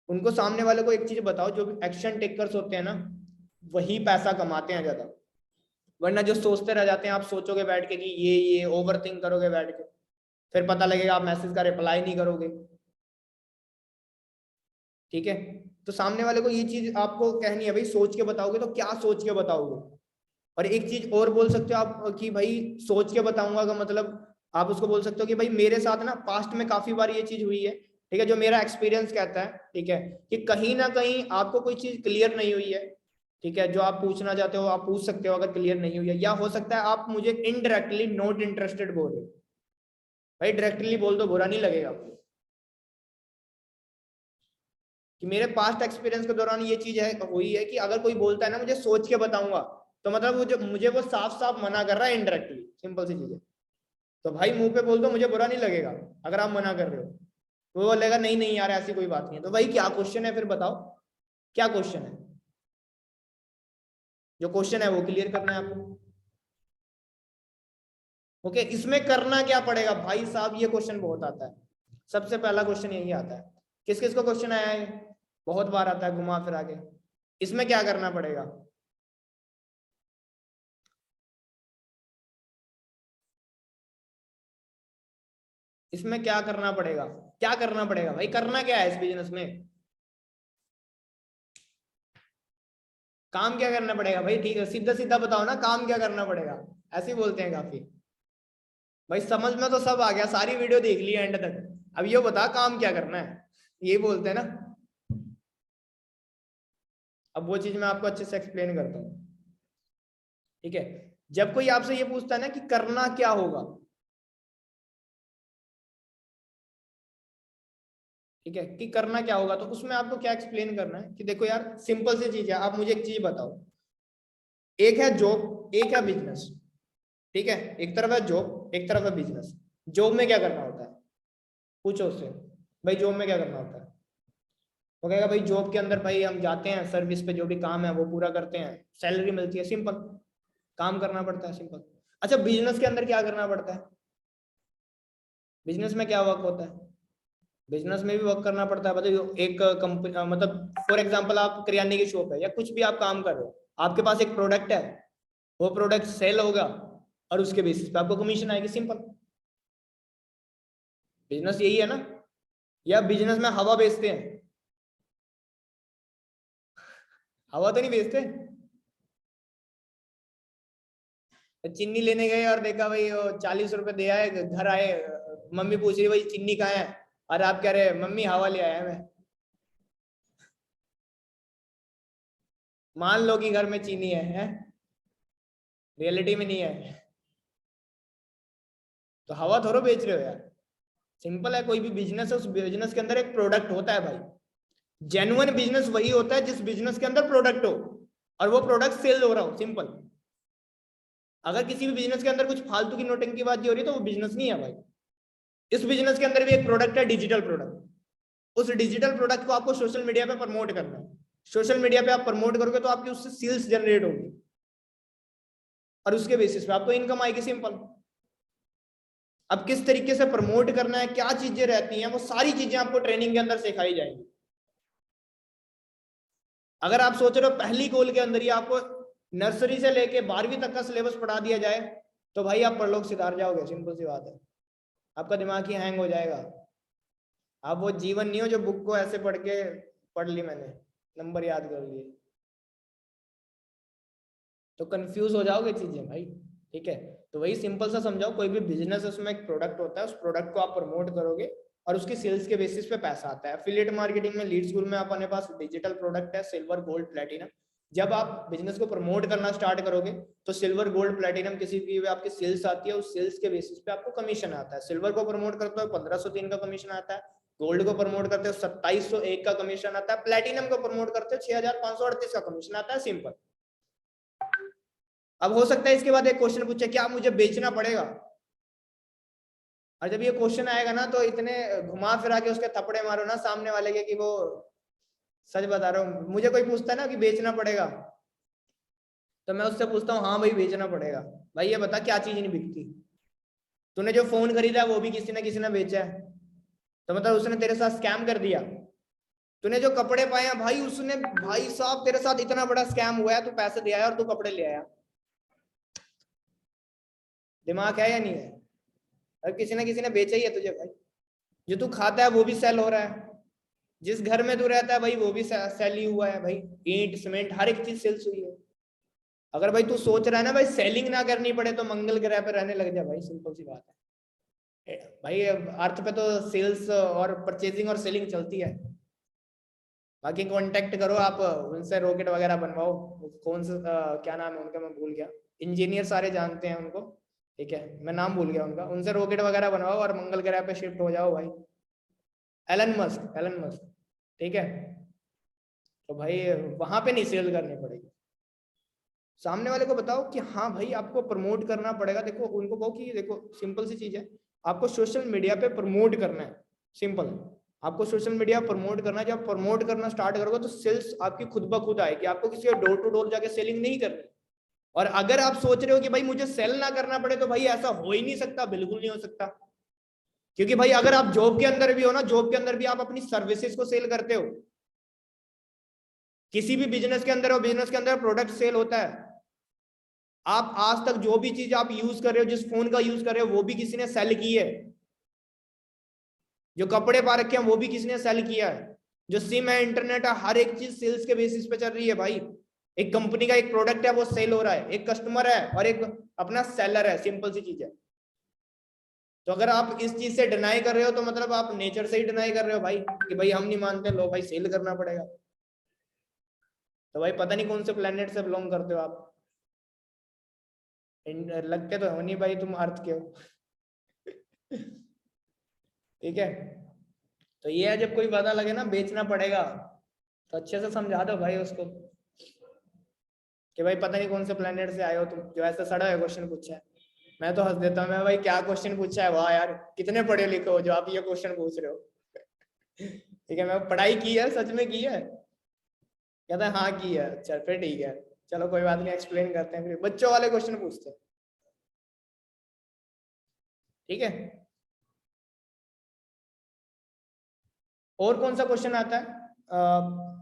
उनको सामने वाले को एक चीज बताओ, जो भी एक्शन टेकर्स होते हैं ना वही पैसा कमाते हैं ज्यादा, वरना जो सोचते रह जाते हैं, आप सोचोगे बैठ के कि ये ओवर थिंक करोगे बैठ के, फिर पता लगेगा आप मैसेज का रिप्लाई नहीं करोगे, ठीक है। तो सामने वाले को ये चीज आपको कहनी है भाई, सोच के बताओगे तो क्या सोच के बताओगे। और एक चीज और बोल सकते हो आप कि भाई सोच के बताऊंगा का मतलब आप उसको बोल सकते हो कि भाई मेरे साथ ना पास्ट में काफी बार ये चीज हुई है, ठीक है, जो मेरा एक्सपीरियंस कहता है, ठीक है, कि कहीं ना कहीं आपको कोई चीज क्लियर नहीं हुई है, ठीक है, जो आप पूछना चाहते हो आप पूछ सकते हो अगर क्लियर नहीं हुई है, या हो सकता है आप मुझे इनडायरेक्टली नॉट इंटरेस्टेड बोल रहे हो। भाई डायरेक्टली बोल दो, बुरा नहीं लगेगा आपको, कि मेरे पास्ट एक्सपीरियंस के दौरान ये चीज है हुई है कि अगर कोई बोलता है ना मुझे सोच के बताऊंगा, तो मतलब वो जो मुझे वो साफ साफ मना कर रहा है इनडायरेक्टली, सिंपल सी चीज है। तो भाई मुंह पे बोल दो, मुझे बुरा नहीं लगेगा अगर आप मना कर रहे हो। वो बोलेगा नहीं नहीं यार ऐसी कोई बात नहीं है, तो भाई क्या क्वेश्चन है फिर बताओ, क्या क्वेश्चन है? जो क्वेश्चन है वो क्लियर करना है आपको। ओके, इसमें करना क्या पड़ेगा भाई साहब, ये क्वेश्चन बहुत आता है। सबसे पहला क्वेश्चन यही आता है, किस किस को क्वेश्चन आया है? बहुत बार आता है घुमा फिरा के। इसमें क्या करना पड़ेगा? इसमें क्या करना पड़ेगा? क्या करना पड़ेगा भाई, करना क्या है इस बिजनेस में? काम क्या करना पड़ेगा भाई? ठीक है सीधा सीधा बताओ ना, काम क्या करना पड़ेगा? ऐसे ही बोलते हैं काफी। भाई समझ में तो सब आ गया, सारी वीडियो देख ली एंड तक, अब ये बता काम क्या करना है, ये बोलते हैं ना। अब वो चीज मैं आपको अच्छे से एक्सप्लेन करता हूँ, ठीक है। जब कोई आपसे ये पूछता है ना कि करना क्या होगा, ठीक है, कि करना क्या होगा, तो उसमें आपको क्या एक्सप्लेन करना है कि देखो यार सिंपल सी चीज है, आप मुझे एक चीज बताओ, एक है जॉब एक है बिजनेस, ठीक है, एक तरफ है जॉब एक तरफ है बिजनेस। जॉब में क्या करना होता है? पूछो उससे, भाई जॉब में क्या करना होता है? वो कहेगा भाई जॉब के अंदर भाई हम जाते हैं सर्विस पे, जो भी काम है वो पूरा करते हैं, सैलरी मिलती है, सिंपल, काम करना पड़ता है, सिंपल। अच्छा बिजनेस के अंदर क्या करना पड़ता है? बिजनेस में क्या वर्क होता है? बिजनेस में भी वर्क करना पड़ता है, मतलब एक कंपनी, मतलब फॉर एग्जांपल आप किराने की शॉप है या कुछ भी आप काम कर रहे हो, आपके पास एक प्रोडक्ट है, वो प्रोडक्ट सेल होगा और उसके बेसिस पे आपको कमीशन आएगी, सिंपल। बिजनेस यही है ना। या बिजनेस में हवा बेचते हैं? हवा तो नहीं बेचते। चीनी लेने गए और देखा भाई 40 रुपए दे आए, घर आए, मम्मी पूछ रही भाई चीनी कहाँ है, और आप कह रहे मम्मी हवा ले आया मैं। मान लो कि घर में चीनी है? रियलिटी में नहीं है, तो हवा थोड़ा बेच रहे हो यार। सिंपल है, कोई भी बिजनेस है उस बिजनेस के अंदर एक प्रोडक्ट होता है भाई। जेन्युइन बिजनेस वही होता है जिस बिजनेस के अंदर प्रोडक्ट हो और वो प्रोडक्ट सेल हो रहा हो, सिंपल। अगर किसी भी बिजनेस के अंदर कुछ फालतू की नोटंकी बात हो रही है तो वो बिजनेस नहीं है भाई। इस बिजनेस के अंदर भी एक प्रोडक्ट है, डिजिटल प्रोडक्ट। उस डिजिटल प्रोडक्ट को आपको सोशल मीडिया पे प्रमोट करना है, सोशल मीडिया पे आप प्रमोट करोगे तो आपकी उससे सेल्स जनरेट होगी और उसके बेसिस पे आपको इनकम आएगी, सिंपल। अब किस तरीके से प्रमोट करना है, क्या चीजें रहती हैं, वो सारी चीजें आपको ट्रेनिंग के अंदर सिखाई जाएंगी। अगर आप सोच रहे हो पहली कॉल के अंदर ही आपको नर्सरी से लेके 12वीं तक का सिलेबस पढ़ा दिया जाए तो भाई आप परलोक सिधार जाओगे, सिंपल सी बात है। आपका दिमाग ही हैंग हो जाएगा। आप वो जीवन नहीं हो जो बुक को ऐसे पढ़ ली मैंने, नंबर याद कर लिए, तो कंफ्यूज हो जाओगे चीजें भाई। ठीक है, तो वही सिंपल सा समझाओ, कोई भी बिजनेस है उसमें एक प्रोडक्ट होता है, उस प्रोडक्ट को आप प्रमोट करोगे और उसकी सेल्स के बेसिस पे पैसा आता है। एफिलिएट मार्केटिंग में लीड स्कूल में अपने पास डिजिटल प्रोडक्ट है सिल्वर गोल्ड प्लेटिनम। जब आप बिजनेस को प्रमोट करना स्टार्ट करोगे तो सिल्वर गोल्ड प्लेटिनम किसी की भी आपकी सेल्स आती है, उस सेल्स के बेसिस पे आपको कमीशन आता है। सिल्वर को प्रमोट करते हो 1503 का कमीशन आता है, गोल्ड को प्रमोट करते हो 2701 का कमीशन आता है, प्लेटिनम को प्रमोट करते हो 6538 का कमीशन आता है, सिंपल। अब हो सकता है इसके बाद एक क्वेश्चन पूछे क्या मुझे बेचना पड़ेगा, और जब ये क्वेश्चन आएगा ना तो इतने घुमा फिरा के उसके थपड़े मारो ना सामने वाले के कि वो सच बता रहा हूँ। मुझे कोई पूछता है ना कि बेचना पड़ेगा तो मैं उससे पूछता हूँ हाँ भाई बेचना पड़ेगा। भाई ये बता क्या चीज नहीं बिकती, तूने जो फोन खरीदा है वो भी किसी ने बेचा है, तो मतलब उसने तेरे साथ स्कैम कर दिया। तूने जो कपड़े पाए हैं भाई उसने, भाई साहब तेरे साथ इतना बड़ा स्कैम हुआ है, तू पैसे दे आया और तू कपड़े ले आया। दिमाग है या नहीं है? और किसी ने बेचा ही है तुझे भाई। जो तू खाता है वो भी सेल हो रहा है, जिस घर में तू रहता है भाई वो भी सेल ही हुआ है भाई, ईंट सीमेंट हर एक चीज सेल्स हुई है। अगर भाई तू सोच रहा है ना भाई सेलिंग ना करनी पड़े तो मंगल ग्रह पे रहने लग जा भाई, सिंपल सी बात है भाई। अर्थ पे तो सेल्स और परचेजिंग और सेलिंग चलती है। बाकी कांटेक्ट करो आप उनसे, रॉकेट वगैरह बनवाओ, कौन सा क्या नाम है उनका मैं भूल गया, इंजीनियर सारे जानते हैं उनको, ठीक है मैं नाम भूल गया उनका, उनसे रॉकेट वगैरह बनवाओ और मंगल ग्रह पे शिफ्ट हो जाओ भाई। एलन मस्क, ठीक है। तो भाई वहां पे नहीं सेल करनी पड़ेगी। सामने वाले को बताओ कि हाँ भाई आपको प्रमोट करना पड़ेगा। देखो उनको कहो कि देखो सिंपल सी चीज है, आपको सोशल मीडिया पे प्रमोट करना है, सिंपल। आपको सोशल मीडिया प्रमोट करना है, जब प्रमोट करना स्टार्ट करोगे तो सेल्स आपकी खुद ब खुद आएगी, आपको किसी डोर टू डोर जाके सेलिंग नहीं करनी। और अगर आप सोच रहे हो कि भाई मुझे सेल ना करना पड़े तो भाई ऐसा हो ही नहीं सकता, बिल्कुल नहीं हो सकता। क्योंकि भाई अगर आप जॉब के अंदर भी हो ना, जॉब के अंदर भी आप अपनी सर्विसेज को सेल करते हो। किसी भी बिजनेस के अंदर हो, बिजनेस के अंदर प्रोडक्ट सेल होता है। आप आज तक जो भी चीज आप यूज कर रहे हो, जिस फोन का यूज कर रहे हो वो भी किसी ने सेल की है। जो कपड़े पा रखे हैं वो भी किसी ने सेल किया है। जो सिम है, इंटरनेट है, हर एक चीज सेल्स के बेसिस पे चल रही है भाई। एक कंपनी का एक प्रोडक्ट है वो सेल हो रहा है, एक कस्टमर है और एक अपना सेलर है, सिंपल सी चीज है। तो अगर आप इस चीज से डिनाई कर रहे हो तो मतलब आप नेचर से ही डिनाई कर रहे हो भाई, कि भाई हम नहीं मानते, लो भाई सेल करना पड़ेगा। तो भाई पता नहीं कौन से प्लेनेट से बिलोंग करते हो आप, लगते तो हो नहीं भाई, तुम अर्थ के हो। ठीक है, तो ये है जब कोई पता लगे ना बेचना पड़ेगा तो अच्छे से समझा दो भाई उसको कि भाई पता नहीं कौन से प्लेनेट से आए हो तुम जो ऐसा सड़ा है क्वेश्चन पूछा है। मैं तो हंस देता हूँ, मैं भाई क्या क्वेश्चन पूछा है, वाह यार कितने पढ़े लिखे हो जो आप ये क्वेश्चन पूछ रहे हो। ठीक है, मैं पढ़ाई की है, सच में की है। कहता है हाँ की है, चल फिर ठीक है, चलो कोई बात नहीं, एक्सप्लेन करते हैं, फिर बच्चों वाले क्वेश्चन पूछते हैं। ठीक है, और कौन सा क्वेश्चन आता है?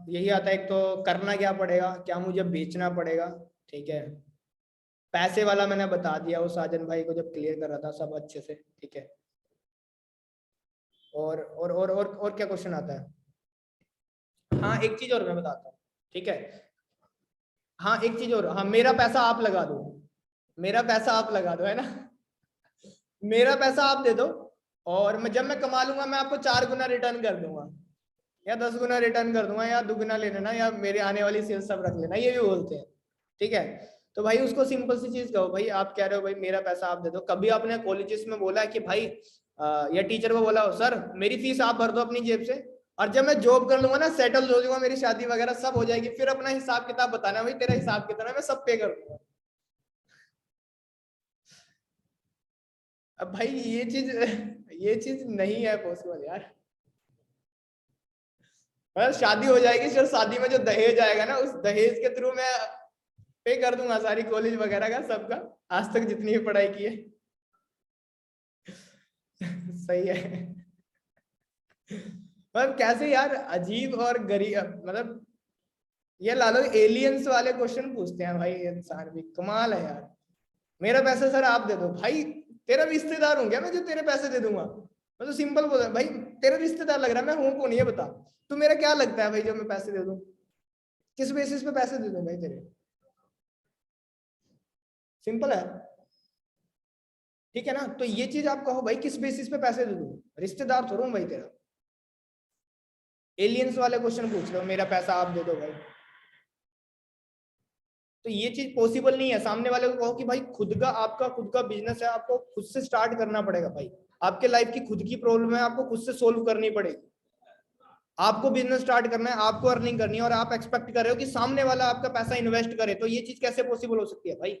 यही आता है एक तो, करना क्या पड़ेगा, क्या मुझे बेचना पड़ेगा। ठीक है, पैसे वाला मैंने बता दिया वो साजन भाई को जब क्लियर कर रहा था सब अच्छे से। ठीक है, और क्या क्वेश्चन आता है? हाँ एक चीज और मैं बताता हूँ, ठीक है। हाँ एक चीज और, हाँ मेरा पैसा आप लगा दो, मेरा पैसा आप लगा दो, है ना। मेरा पैसा आप दे दो और मैं जब मैं कमा लूंगा मैं आपको 4 गुना रिटर्न कर दूंगा, या 10 गुना रिटर्न कर दूंगा, या दुगना ले लेना, या मेरे आने वाली सेल्स सब रख लेना, ये भी बोलते हैं। ठीक है, तो भाई उसको सिंपल सी चीज कहो, भाई आप कह रहे हो भाई मेरा पैसा आप दे दो। कभी आपने कॉलेजेस में बोला है कि भाई या टीचर को बोला हो सर मेरी फीस आप भर दो अपनी जेब से, और जब मैं जॉब कर लूंगा ना, सेटल हो जाऊंगा, मेरी शादी वगैरह सब हो जाएगी, फिर अपना हिसाब किताब बताना, भाई तेरा हिसाब कितना मैं सब पे कर दूंगा। अब भाई ये चीज ये चीज नहीं है पॉसिबल यार। मतलब शादी हो जाएगी, फिर शादी में जो दहेज आएगा ना, उस दहेज के थ्रू मैं पे कर दूंगा सारी कॉलेज वगैरह का सबका, आज तक जितनी भी पढ़ाई की है। सही है। मतलब कैसे यार, अजीब और गरीब, मतलब ये ला लो एलियंस वाले क्वेश्चन पूछते हैं भाई, इंसान भी कमाल है यार। मेरा पैसा सर आप दे दो भाई, तेरा रिश्तेदार हूँ क्या मैं जो तेरे पैसे दे दूंगा? मैं तो सिंपल बोल रहा भाई, तेरा रिश्तेदार लग रहा है, मैं हूँ कौन ये बता। तू मेरा क्या लगता है भाई जो मैं पैसे दे दूं? किस बेसिस पे पैसे दे दूं भाई तेरे? सिंपल है, ठीक है ना? तो ये चीज आप कहो भाई, किस बेसिस पे पैसे दे दूं? रिश्तेदार थोड़ा हूं भाई तेरा। एलियंस वाले क्वेश्चन पूछ रहे हो, मेरा पैसा आप दे दो भाई। तो ये चीज पॉसिबल नहीं है। सामने वाले को कहो कि भाई खुद का, आपका खुद का बिजनेस है, आपको खुद से स्टार्ट करना पड़ेगा भाई। आपके लाइफ की खुद की प्रॉब्लम है, आपको खुद से सोल्व करनी पड़ेगी। आपको बिजनेस स्टार्ट करना है, आपको अर्निंग करनी है, और आप एक्सपेक्ट कर रहे हो कि सामने वाला आपका पैसा इन्वेस्ट करे, तो ये चीज कैसे पॉसिबल हो सकती है भाई?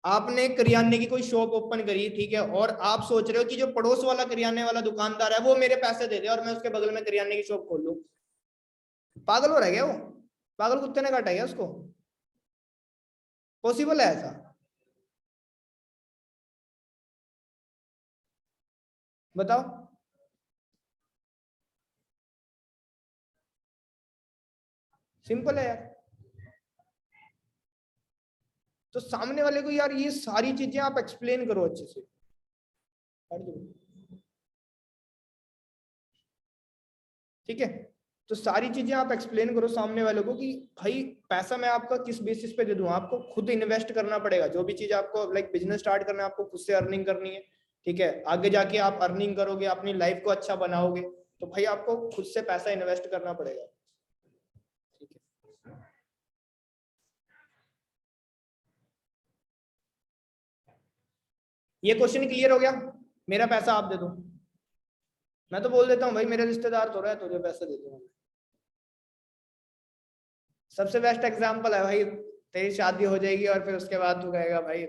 आपने करियाने की कोई शॉप ओपन करी, ठीक है, और आप सोच रहे हो कि जो पड़ोस वाला करियाने वाला दुकानदार है वो मेरे पैसे दे दे और मैं उसके बगल में करियाने की शॉप खोल लूं। पागल हो रहा है क्या वो? पागल कुत्ते ने काटा है क्या उसको? पॉसिबल है ऐसा? बताओ। सिंपल है यार। तो सामने वाले को यार ये सारी चीजें आप एक्सप्लेन करो अच्छे से। ठीक है, तो सारी चीजें आप एक्सप्लेन करो सामने वाले को कि भाई पैसा मैं आपका किस बेसिस पे दे दूं, आपको खुद इन्वेस्ट करना पड़ेगा। जो भी चीज आपको लाइक बिजनेस स्टार्ट करना है, आपको खुद से अर्निंग करनी है, ठीक है, आगे जाके आप अर्निंग करोगे, अपनी लाइफ को अच्छा बनाओगे, तो भाई आपको खुद से पैसा इन्वेस्ट करना पड़ेगा। ठीक है, ये क्वेश्चन क्लियर हो गया? मेरा पैसा आप दे दो, मैं तो बोल देता हूँ भाई मेरे रिश्तेदार तो रहे, तुझे पैसे दे दूंगा। सबसे बेस्ट एग्जांपल है भाई, तेरी शादी हो जाएगी और फिर उसके बाद तू कहेगा भाई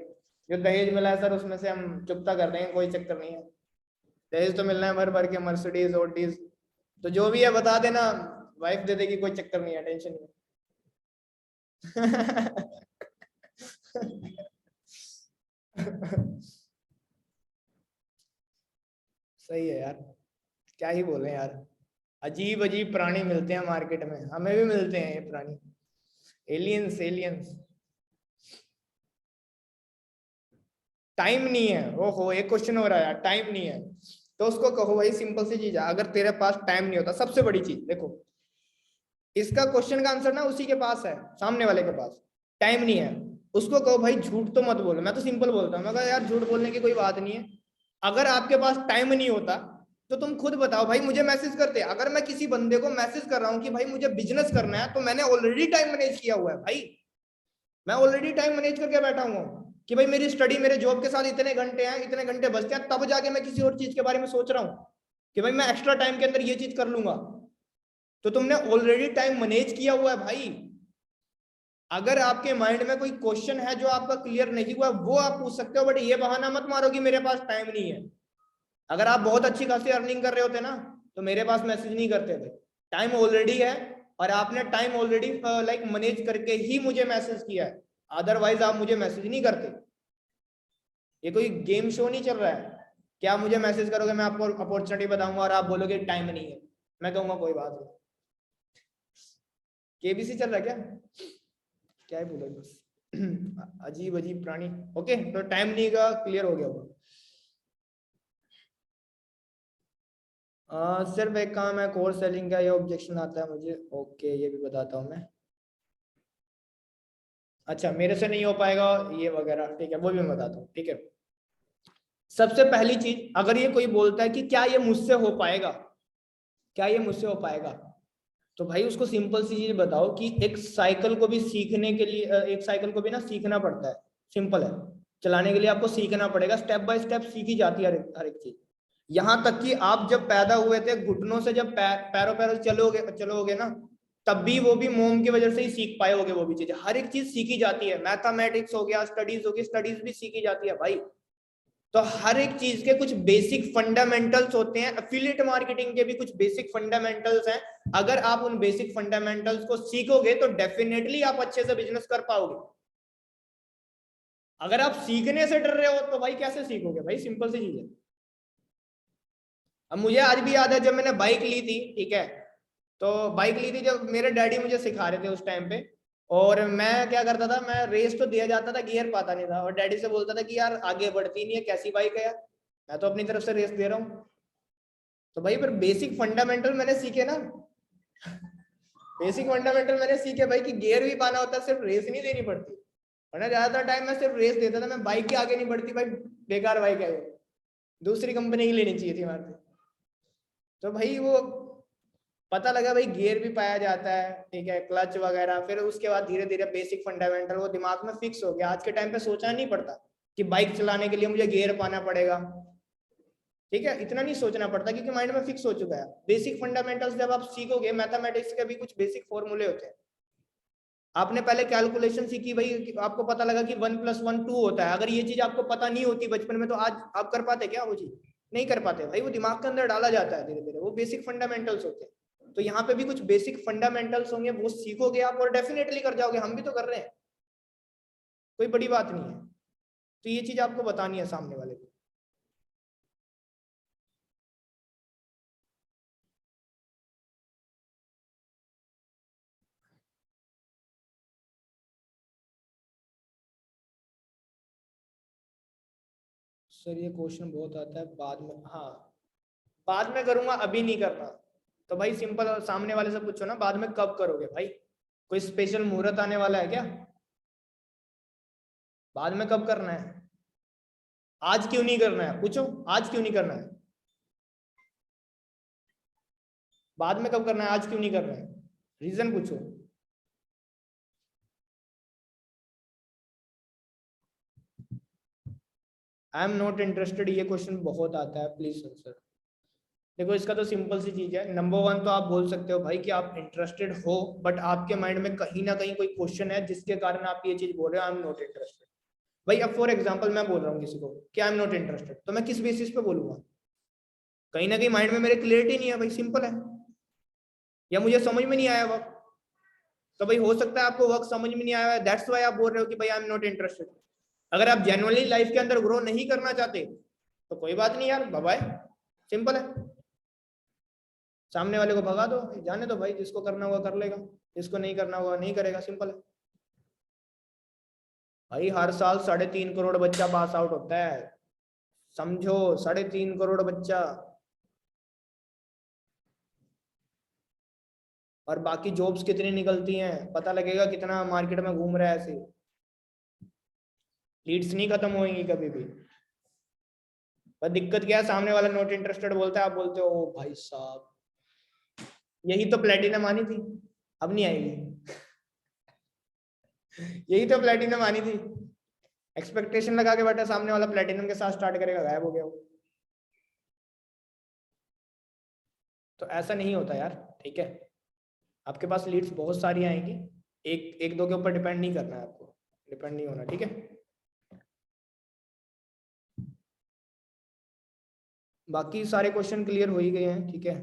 जो दहेज मिला है सर उसमें से हम चुकता कर देंगे, कोई चक्कर नहीं है, दहेज तो मिलना है भर भर के, मर्सिडीज ओडीज, तो जो भी है बता देना, वाइफ दे देगी, कोई चक्कर नहीं है, टेंशन नहीं। सही है यार, क्या ही बोले यार। अजीब अजीब प्राणी मिलते हैं मार्केट में, हमें भी मिलते हैं ये प्राणी, एलियंस एलियंस। टाइम नहीं है, ओहो एक क्वेश्चन हो रहा है यार, टाइम नहीं है, तो उसको कहो भाई सिंपल सी चीज है, अगर तेरे पास टाइम नहीं होता, सबसे बड़ी चीज देखो, इसका क्वेश्चन का आंसर ना उसी के पास है, सामने वाले के पास टाइम नहीं है, उसको कहो भाई झूठ तो मत बोलो। मैं तो सिंपल बोलता हूँ, मैं कहा यार झूठ बोलने की कोई बात नहीं है, अगर आपके पास टाइम नहीं होता तो तुम खुद बताओ भाई, मुझे मैसेज करते। अगर मैं किसी बंदे को मैसेज कर रहा हूँ कि भाई मुझे बिजनेस करना है, तो मैंने ऑलरेडी टाइम मैनेज किया हुआ है भाई, मैं ऑलरेडी टाइम मैनेज करके बैठा हुआ हूँ कि भाई मेरी स्टडी मेरे जॉब के साथ इतने घंटे हैं, इतने घंटे बचते हैं, तब जाके मैं किसी और चीज के बारे में सोच रहा हूँ कि भाई मैं एक्स्ट्रा टाइम के अंदर ये चीज कर लूंगा। तो तुमने ऑलरेडी टाइम मैनेज किया हुआ है भाई। अगर आपके माइंड में कोई क्वेश्चन है जो आपका क्लियर नहीं हुआ, वो आप पूछ सकते हो, बट ये बहाना मत मारो कि मेरे पास टाइम नहीं है। अगर आप बहुत अच्छी खासी अर्निंग कर रहे होते ना, तो मेरे पास मैसेज नहीं करते थे, टाइम ऑलरेडी है, और आपने टाइम ऑलरेडी लाइक मैनेज करके ही मुझे मैसेज किया है, अदरवाइज आप मुझे मैसेज नहीं करते। ये कोई गेम शो नहीं चल रहा है क्या? मुझे मैसेज करोगे, मैं आपको अपॉर्चुनिटी बताऊंगा और आप बोलोगे टाइम नहीं है, मैं कहूंगा कोई बात नहीं। केबीसी चल रहा है क्या? क्या ही बोलोगे बस। अजीब अजीब प्राणी। ओके, तो टाइम नहीं का क्लियर हो गया होगा। सिर्फ एक काम है कोर्स सेलिंग का, ये ऑब्जेक्शन आता है मुझे। ओके, ये भी बताता हूँ मैं। अच्छा, मेरे से नहीं हो पाएगा ये वगैरह, ठीक है, वो भी मैं बताता हूँ, ठीक है। सबसे पहली चीज, अगर ये कोई बोलता है कि क्या ये मुझसे हो पाएगा, क्या ये मुझसे हो पाएगा, तो भाई उसको सिंपल सी चीज बताओ कि एक साइकिल को भी सीखने के लिए, एक साइकिल को भी ना सीखना पड़ता है। सिंपल है, चलाने के लिए आपको सीखना पड़ेगा, स्टेप बाय स्टेप सीखी जाती है हर एक चीज। यहाँ तक कि आप जब पैदा हुए थे, घुटनों से जब पैरों पैरों चलोगे ना, तब भी वो भी मोम की वजह से ही सीख पाए होगे वो भी चीज। हर एक चीज सीखी जाती है, मैथमेटिक्स हो गया, स्टडीज हो गई, स्टडीज भी सीखी जाती है भाई। तो हर एक चीज के कुछ बेसिक फंडामेंटल्स होते हैं, एफिलिएट मार्केटिंग के भी कुछ बेसिक फंडामेंटल्स हैं। अगर आप उन बेसिक फंडामेंटल्स को सीखोगे तो डेफिनेटली आप अच्छे से बिजनेस कर पाओगे। अगर आप सीखने से डर रहे हो तो भाई कैसे सीखोगे भाई, सिंपल सी चीज है। अब मुझे आज भी याद है जब मैंने बाइक ली थी, ठीक है, तो बाइक ली थी जब मेरे डैडी मुझे सिखा रहे थे उस टाइम पे, और मैं क्या करता था, मैं रेस तो दिया जाता था, गियर पाता नहीं था, और डैडी से बोलता था कि यार आगे बढ़ती नहीं है, कैसी बाइक है यार, मैं तो अपनी तरफ से रेस दे रहा हूँ। तो भाई पर बेसिक फंडामेंटल मैंने सीखे ना, बेसिक फंडामेंटल मैंने सीखे भाई कि गियर भी पाना होता है, सिर्फ रेस नहीं देनी पड़ती। वरना ज्यादातर टाइम मैं सिर्फ रेस देता था, मैं बाइक के आगे नहीं बढ़ती भाई, बेकार बाइक है वो, दूसरी कंपनी की लेनी चाहिए थी हमारे से। तो भाई वो पता लगा भाई गियर भी पाया जाता है, ठीक है, क्लच वगैरह, फिर उसके बाद धीरे धीरे बेसिक फंडामेंटल वो दिमाग में फिक्स हो गया। आज के टाइम पे सोचना नहीं पड़ता कि बाइक चलाने के लिए मुझे गियर पाना पड़ेगा, ठीक है, इतना नहीं सोचना पड़ता क्योंकि माइंड में फिक्स हो चुका है। बेसिक फंडामेंटल्स जब आप सीखोगे, मैथमेटिक्स के भी कुछ बेसिक फॉर्मूले होते हैं, आपने पहले कैलकुलेशन सीखी भाई, आपको पता लगा कि 1+1 2 होता है, अगर ये चीज आपको पता नहीं होती बचपन में तो आज आप कर पाते क्या वो चीज? नहीं कर पाते भाई, वो दिमाग के अंदर डाला जाता है धीरे धीरे, वो बेसिक फंडामेंटल्स होते हैं। तो यहाँ पे भी कुछ बेसिक फंडामेंटल्स होंगे, वो सीखोगे आप और डेफिनेटली कर जाओगे, हम भी तो कर रहे हैं, कोई बड़ी बात नहीं है। तो ये चीज आपको बतानी है सामने वाले को। सर ये क्वेश्चन बहुत आता है बाद में, हाँ बाद में करूंगा, अभी नहीं करना। तो भाई सिंपल, सामने वाले से पूछो ना बाद में कब करोगे भाई, कोई स्पेशल मुहूर्त आने वाला है क्या? बाद में कब करना है? आज क्यों नहीं करना है, पूछो आज क्यों नहीं करना है? बाद में कब करना है, आज क्यों नहीं करना है, रीजन पूछो। आई एम नॉट इंटरेस्टेड, ये क्वेश्चन बहुत आता है, प्लीज आंसर। देखो इसका तो सिंपल सी चीज है, नंबर 1 तो आप बोल सकते हो भाई कि आप इंटरेस्टेड हो, बट आपके माइंड में कहीं ना कहीं कोई क्वेश्चन है जिसके कारण आप ये चीज बोल रहे हो, आई एम नॉट इंटरेस्टेड। भाई अब फॉर एग्जाम्पल मैं बोल रहा हूँ किसी को कि आई एम नॉट इंटरेस्टेड, तो मैं किस बेसिस पे बोलूंगा? कहीं ना कहीं माइंड में मेरे क्लियरिटी नहीं है भाई, सिंपल है, या मुझे समझ में नहीं आया वक्त। तो भाई हो सकता है आपको वर्क समझ में नहीं आया है, दैट्स व्हाई आप बोल रहे हो कि भाई आई एम नॉट इंटरेस्टेड। अगर आप जेन्युइनली लाइफ के अंदर ग्रो नहीं करना चाहते तो कोई बात नहीं यार, बाय बाय, सिंपल है। सामने वाले को भगा दो, जाने दो भाई, जिसको करना होगा कर लेगा, जिसको नहीं करना होगा नहीं करेगा, सिंपल है। भाई हर साल 3.5 करोड़ बच्चा पास आउट होता है, समझो 3.5 करोड़ बच्चा, और बाकी जॉब्स कितनी निकलती हैं पता लगेगा, कितना मार्केट में घूम रहा है ऐसे, लीड्स नहीं खत्म होंगी कभी भी। पर दिक्कत क्या है, सामने वाला नॉट इंटरेस्टेड बोलता है, आप बोलते हो ओ भाई साहब, यही तो प्लेटिनम आनी थी, अब नहीं आएगी। यही तो प्लेटिनम आनी थी, एक्सपेक्टेशन लगा के बैठा, सामने वाला प्लेटिनम के साथ स्टार्ट करेगा, गायब हो गया वो। तो ऐसा नहीं होता यार, ठीक है, आपके पास लीड्स बहुत सारी आएंगी, एक एक दो के ऊपर डिपेंड नहीं करना है आपको, डिपेंड नहीं होना, ठीक है। बाकी सारे क्वेश्चन क्लियर हो ही गए हैं, ठीक है।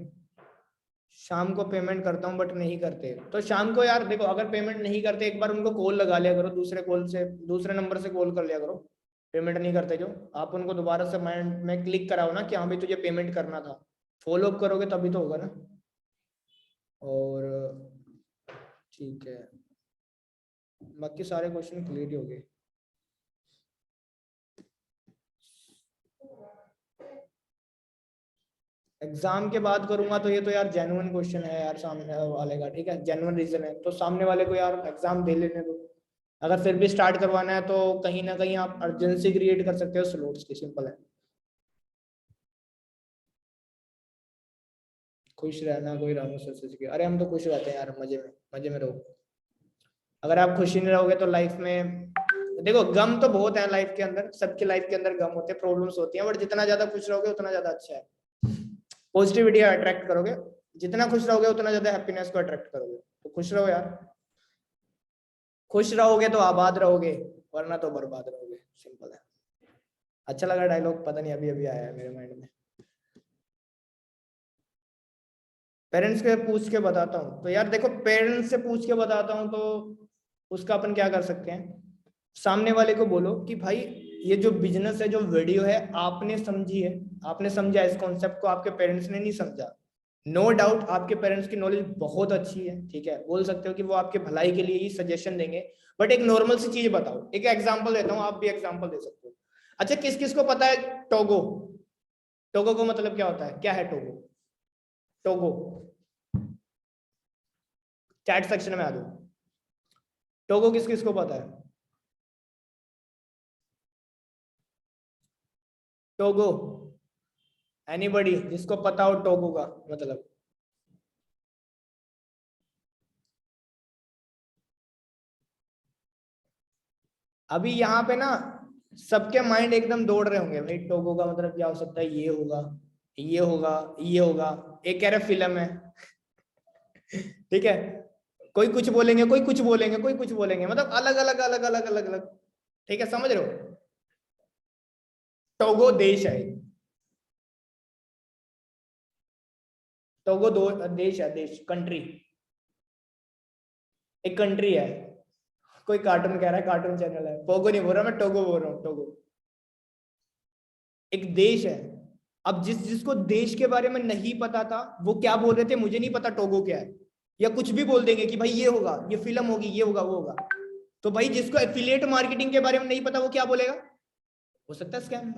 शाम को पेमेंट करता हूँ बट नहीं करते, तो शाम को यार देखो, अगर पेमेंट नहीं करते एक बार उनको कॉल लगा लिया करो, दूसरे कॉल से, दूसरे नंबर से कॉल कर लिया करो। पेमेंट नहीं करते जो, आप उनको दोबारा से माइंड में क्लिक कराओ ना कि हाँ भाई तुझे पेमेंट करना था, फॉलो अप करोगे तभी तो होगा ना। और ठीक है, बाकी सारे क्वेश्चन क्लियर ही हो गए। एग्जाम के बाद करूंगा तो ये तो यार जेन्युइन क्वेश्चन है यार सामने वाले का, ठीक है, जेन्युइन रीजन है, तो सामने वाले को यार एग्जाम दे लेने दो। अगर फिर भी स्टार्ट करवाना है तो कहीं ना कहीं आप अर्जेंसी क्रिएट कर सकते हो स्लॉट्स की, सिंपल है। खुश रहना, कोई रामो सर, अरे हम तो खुश रहते हैं यार, मजे में, मजे में रहो। अगर आप खुशी नहीं रहोगे तो लाइफ में, देखो गम तो बहुत है लाइफ के अंदर, सबके लाइफ के अंदर गम होते हैं, प्रॉब्लम्स होती हैं, बट जितना ज्यादा खुश रहोगे उतना ज्यादा अच्छा है, पॉजिटिविटी अट्रैक्ट करोगे, जितना खुश रहोगे उतना ज्यादा हैप्पीनेस को अट्रैक्ट करोगे। तो खुश रहो यार, खुश रहोगे तो आबाद रहोगे, वरना तो बर्बाद रहोगे, सिंपल है। अच्छा लगा डायलॉग, पता नहीं अभी अभी आया है मेरे माइंड में। पेरेंट्स के पूछ के बताता हूँ तो यार देखो, पेरेंट्स से पूछ के बताता हूँ तो उसका अपन क्या कर सकते हैं, सामने वाले को बोलो कि भाई ये जो बिजनेस है, जो वीडियो है, आपने समझी है, आपने समझा इस कॉन्सेप्ट को, आपके पेरेंट्स ने नहीं समझा। नो डाउट आपके पेरेंट्स की नॉलेज बहुत अच्छी है, ठीक है, बोल सकते हो कि वो आपके भलाई के लिए ही सजेशन देंगे, बट एक नॉर्मल सी चीज बताओ। एक एग्जांपल देता हूँ, आप भी एग्जांपल दे सकते हो। अच्छा, किस किस को पता है टोगो? टोगो को मतलब क्या होता है, क्या है टोगो? टोगो चैट सेक्शन में आ दो। टोगो किस किस को पता है? टोगो, एनीबॉडी जिसको पता हो टोगो का मतलब? अभी यहाँ पे ना सबके माइंड एकदम दौड़ रहे होंगे, भाई टोगो का मतलब क्या हो सकता है, ये होगा, ये होगा, ये होगा। एक कह रहा फिल्म है, ठीक है, कोई कुछ बोलेंगे, कोई कुछ बोलेंगे, कोई कुछ बोलेंगे, मतलब अलग अलग अलग अलग अलग अलग, ठीक है, समझ रहे हो? टोगो देश है, टोगो दो देश है, देश, कंट्री, एक कंट्री है। कोई कार्टून कह रहा है, कार्टून चैनल है, पोगो नहीं बोल रहा मैं, टोगो बोल रहा हूँ, टोगो एक देश है। अब जिसको देश के बारे में नहीं पता था वो क्या बोल रहे थे, मुझे नहीं पता टोगो क्या है, या कुछ भी बोल देंगे कि भाई ये होगा, ये फिल्म होगी, ये होगा, वो होगा। तो भाई जिसको एफिलिएट मार्केटिंग के बारे में नहीं पता वो क्या बोलेगा? हो सकता है स्कैम,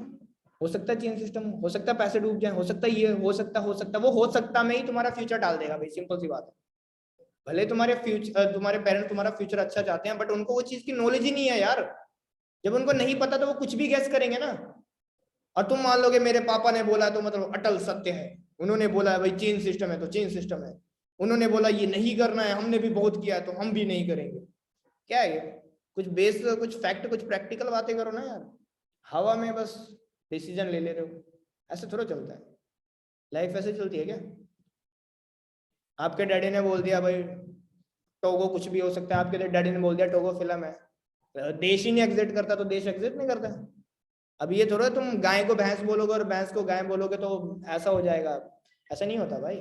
हो सकता है चेन सिस्टम, हो सकता है पैसे डूब जाए, हो सकता है ये, हो सकता है वो, हो सकता में ही तुम्हारा फ्यूचर डाल देगा भाई, सिंपल सी बात है। भले तुम्हारे फ्यूचर, तुम्हारे पेरेंट्स तुम्हारा फ्यूचर अच्छा चाहते हैं, बट उनको वो चीज की नॉलेज ही नहीं है यार। जब उनको नहीं पता तो वो कुछ भी गैस करेंगे ना। और तुम मान लोगे मेरे पापा ने बोला तो मतलब अटल सत्य है, उन्होंने बोला है भाई चेन सिस्टम है तो चेन सिस्टम है, उन्होंने बोला ये नहीं करना है, हमने भी बहुत किया है तो हम भी नहीं करेंगे। क्या है ये? कुछ बेस, कुछ फैक्ट, कुछ प्रैक्टिकल बातें करो ना यार। हवा में बस डिसीजन ले रहे हो, ऐसे थोड़ा चलता है। लाइफ ऐसे चलती है क्या? आपके डैडी ने बोल दिया भाई टोगो कुछ भी हो सकता है, आपके डैडी ने बोल दिया टोगो फिल्म है, देश ही नहीं एग्जिट करता तो देश एग्जिट नहीं करता। अब ये थोड़ा तुम गाय को भैंस बोलोगे और भैंस को गाय बोलोगे तो ऐसा हो जाएगा, ऐसा नहीं होता भाई,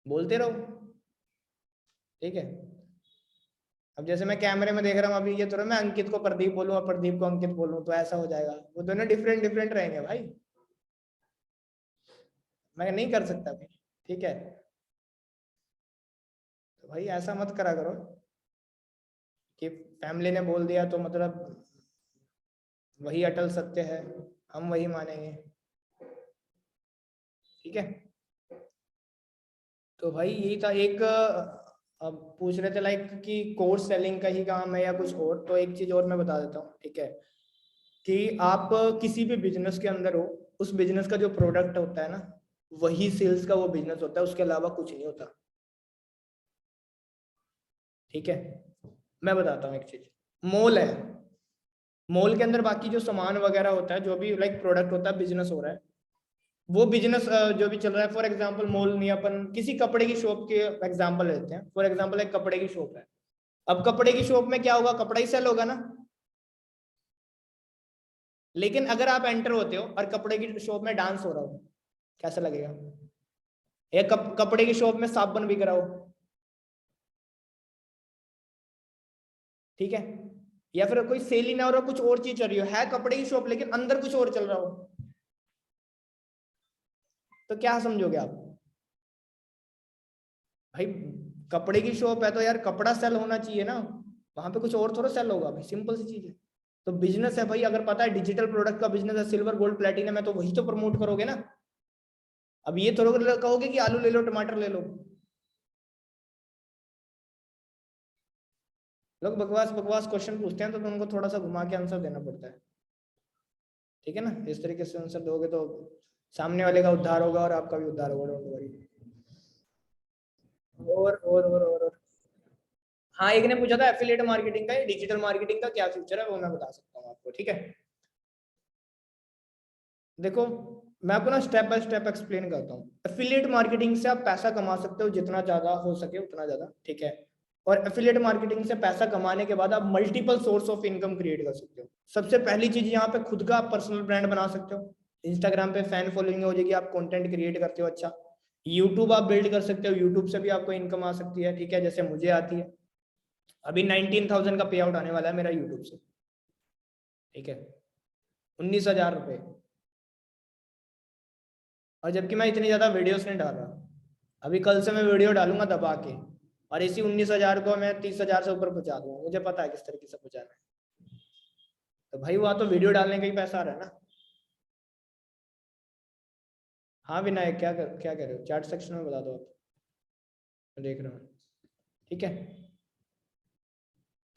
बोलते रहो, ठीक है। अब जैसे मैं कैमरे में देख रहा हूँ अभी, ये थोड़ा मैं अंकित को प्रदीप बोलूँ और प्रदीप को अंकित बोलूँ तो ऐसा हो जाएगा, वो दोनों डिफरेंट डिफरेंट रहेंगे भाई, मैं नहीं कर सकता भाई, ठीक है। तो भाई ऐसा मत करा करो कि फैमिली ने बोल दिया तो मतलब वही अटल सत्य है, हम वही मानेंगे, ठीक है। तो भाई यही था एक, अब पूछ रहे थे लाइक कि कोर्स सेलिंग का ही काम है या कुछ और, तो एक चीज और मैं बता देता हूँ, ठीक है, कि आप किसी भी बिजनेस के अंदर हो, उस बिजनेस का जो प्रोडक्ट होता है ना, वही सेल्स का वो बिजनेस होता है, उसके अलावा कुछ नहीं होता, ठीक है। मैं बताता हूँ एक चीज, मॉल है, मॉल के अंदर बाकी जो सामान वगैरह होता है, जो भी लाइक प्रोडक्ट होता है, बिजनेस हो रहा है, वो बिजनेस जो भी चल रहा है, फॉर एग्जांपल मॉल में अपन किसी कपड़े की शॉप के एग्जांपल लेते हैं, फॉर एग्जांपल एक कपड़े की शॉप है। अब कपड़े की शॉप में क्या होगा, कपड़ा ही सेल होगा ना। लेकिन अगर आप एंटर होते हो और कपड़े की शॉप में डांस हो रहा हो, कैसा लगेगा? या कपड़े की शॉप में साबुन बिक रहा हो, ठीक है, या फिर कोई सेल ही ना हो रहा, कुछ और चीज चल रही है कपड़े की शॉप लेकिन अंदर कुछ और चल रहा हो, तो क्या समझोगे आप? भाई कपड़े की शॉप है तो यार कपड़ा सेल होना चाहिए ना, वहां पे कुछ और थोड़ा सेल होगा भाई, सिंपल सी चीज है। तो बिजनेस है भाई, अगर पता है डिजिटल प्रोडक्ट का बिजनेस है, सिल्वर गोल्ड प्लेटिनम है, तो वही तो प्रमोट करोगे ना। अब ये थोड़ा कहोगे कि आलू ले लो, टमाटर ले लो। लोग बकवास बकवास क्वेश्चन पूछते हैं तो उनको थोड़ा सा घुमा के आंसर देना पड़ता है, ठीक है ना। इस तरीके से आंसर दोगे तो सामने वाले का उद्धार होगा और आपका भी उद्धार होगा, डोंट वरी। और हाँ, एक ने पूछा था एफिलिएट मार्केटिंग का, डिजिटल मार्केटिंग का क्या फ्यूचर है, वो मैं बता सकता हूँ आपको, ठीक है। देखो, मैं आपको ना स्टेप बाय स्टेप एक्सप्लेन करता हूँ। एफिलिएट मार्केटिंग से आप पैसा कमा सकते हो जितना ज्यादा हो सके उतना ज्यादा, ठीक है। और एफिलिएट मार्केटिंग से पैसा कमाने के बाद आप multiple source of income create कर सकते हो। सबसे पहली चीज यहाँ पे खुद का आप पर्सनल ब्रांड बना सकते हो। इंस्टाग्राम पे फैन फॉलोइंग हो जाएगी, आप कंटेंट क्रिएट करते हो अच्छा। यूट्यूब आप बिल्ड कर सकते हो, यूट्यूब से भी आपको इनकम आ सकती है, ठीक है, जैसे मुझे आती है। अभी 19,000 का पे आउट आने वाला है मेरा यूट्यूब से, ठीक है, 19,000 रुपये। और जबकि मैं इतनी ज्यादा वीडियोस नहीं डाल रहा। अभी कल से मैं वीडियो डालूंगा दबा के, और इसी 19,000 को मैं 30,000 से ऊपर पहुंचा दूंगा। मुझे पता है किस तरीके से पहुंचाना है। तो भाई वहां तो वीडियो डालने का ही पैसा आ रहा है ना। हाँ विनायक, क्या कर रहे हो? चैट सेक्शन में बता दो आप, मैं देख रहा हूँ, ठीक है।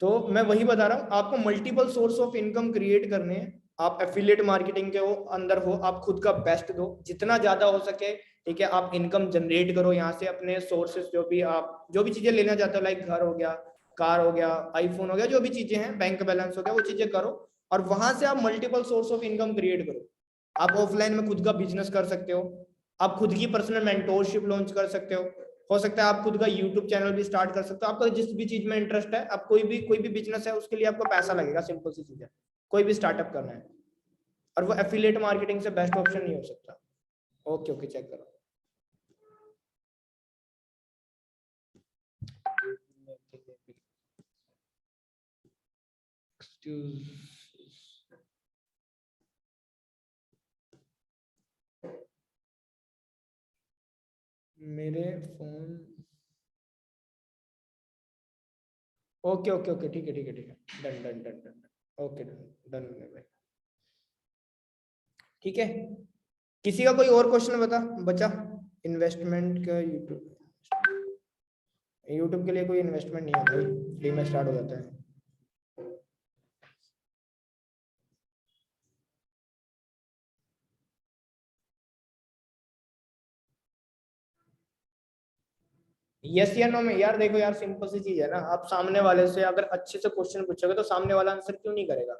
तो मैं वही बता रहा हूँ, आपको multiple source of income create करने हैं। आप एफिलिएट मार्केटिंग के अंदर हो, आप खुद का बेस्ट दो जितना ज्यादा हो सके, ठीक है। आप इनकम जनरेट करो यहाँ से अपने सोर्सेस, जो भी चीजें लेना चाहते हो, लाइक घर हो गया, कार हो गया, आईफोन हो गया, जो भी चीजें हैं, बैंक बैलेंस हो गया, वो चीजें करो। और वहां से आप multiple source of income create करो। आप ऑफलाइन में खुद का बिजनेस कर सकते हो, आप खुद की पर्सनल मेंटोरशिप लॉन्च कर सकते हो सकता है आप खुद का यूट्यूब चैनल भी स्टार्ट कर सकते हो। आपका जिस भी चीज में इंटरेस्ट है, आप कोई भी बिजनेस है, उसके लिए आपको पैसा लगेगा, सिंपल सी चीज है। कोई भी स्टार्टअप करना है, और वो एफिलिएट मार्केटिंग से बेस्ट ऑप्शन नहीं हो सकता। ओके ओके, चेक करो। मेरे फोन, ओके ओके ओके, ठीक है ठीक है ठीक है, done done done done, okay done done भाई, ठीक है। किसी का कोई और क्वेश्चन बचा? इन्वेस्टमेंट का यूट्यूब के लिए कोई इन्वेस्टमेंट नहीं है भाई, फ्री में स्टार्ट हो जाता है। यस या नो में यार देखो यार, सिंपल सी चीज है ना। आप सामने वाले से अगर अच्छे से क्वेश्चन पूछोगे तो सामने वाला आंसर क्यों नहीं करेगा?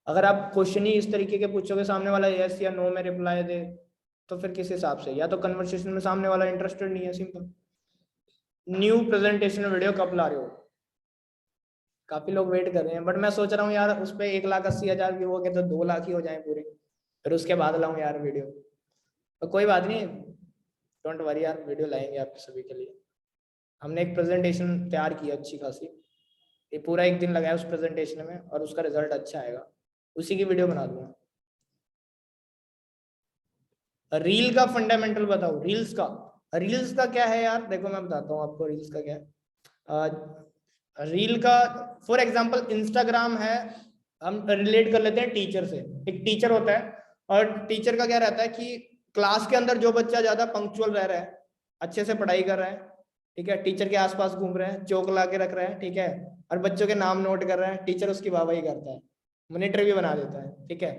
अगर आप क्वेश्चन ही इस तरीके के पूछोगे, सामने वाला यस या नो में रिप्लाई दे, तो फिर किस हिसाब से? या तो कन्वर्सेशन में सामने वाला इंटरेस्टेड नहीं है, सिंपल। न्यू प्रेजेंटेशन वीडियो कब ला रहे हो? काफी लोग वेट कर रहे हैं, बट मैं सोच रहा हूँ यार उस पर 1,80,000 व्यू हो गए तो 2 लाख ही हो जाए पूरे, फिर उसके बाद लाऊं यार वीडियो। तो कोई बात नहीं, डोंट वरी यार, वीडियो लाएंगे आपके सभी के लिए। हमने एक प्रेजेंटेशन तैयार की अच्छी खासी, ये पूरा एक दिन लगाया उस प्रेजेंटेशन में, और उसका रिजल्ट अच्छा आएगा, उसी की वीडियो बना दूंगा। रील का फंडामेंटल बताओ। रील्स का क्या है यार? देखो मैं बताता हूँ आपको रील्स का क्या है। रील का फॉर एग्जांपल इंस्टाग्राम है, हम रिलेट कर लेते हैं टीचर से। एक टीचर होता है, और टीचर का क्या रहता है कि क्लास के अंदर जो बच्चा ज्यादा पंक्चुअल रह रहा है, अच्छे से पढ़ाई कर रहा है, ठीक है, टीचर के आसपास घूम रहा है, चौक ला के रख रहा है, ठीक है, और बच्चों के नाम नोट कर रहा है, टीचर उसकी वाहवाही करता है, मॉनिटर भी बना देता है, ठीक है।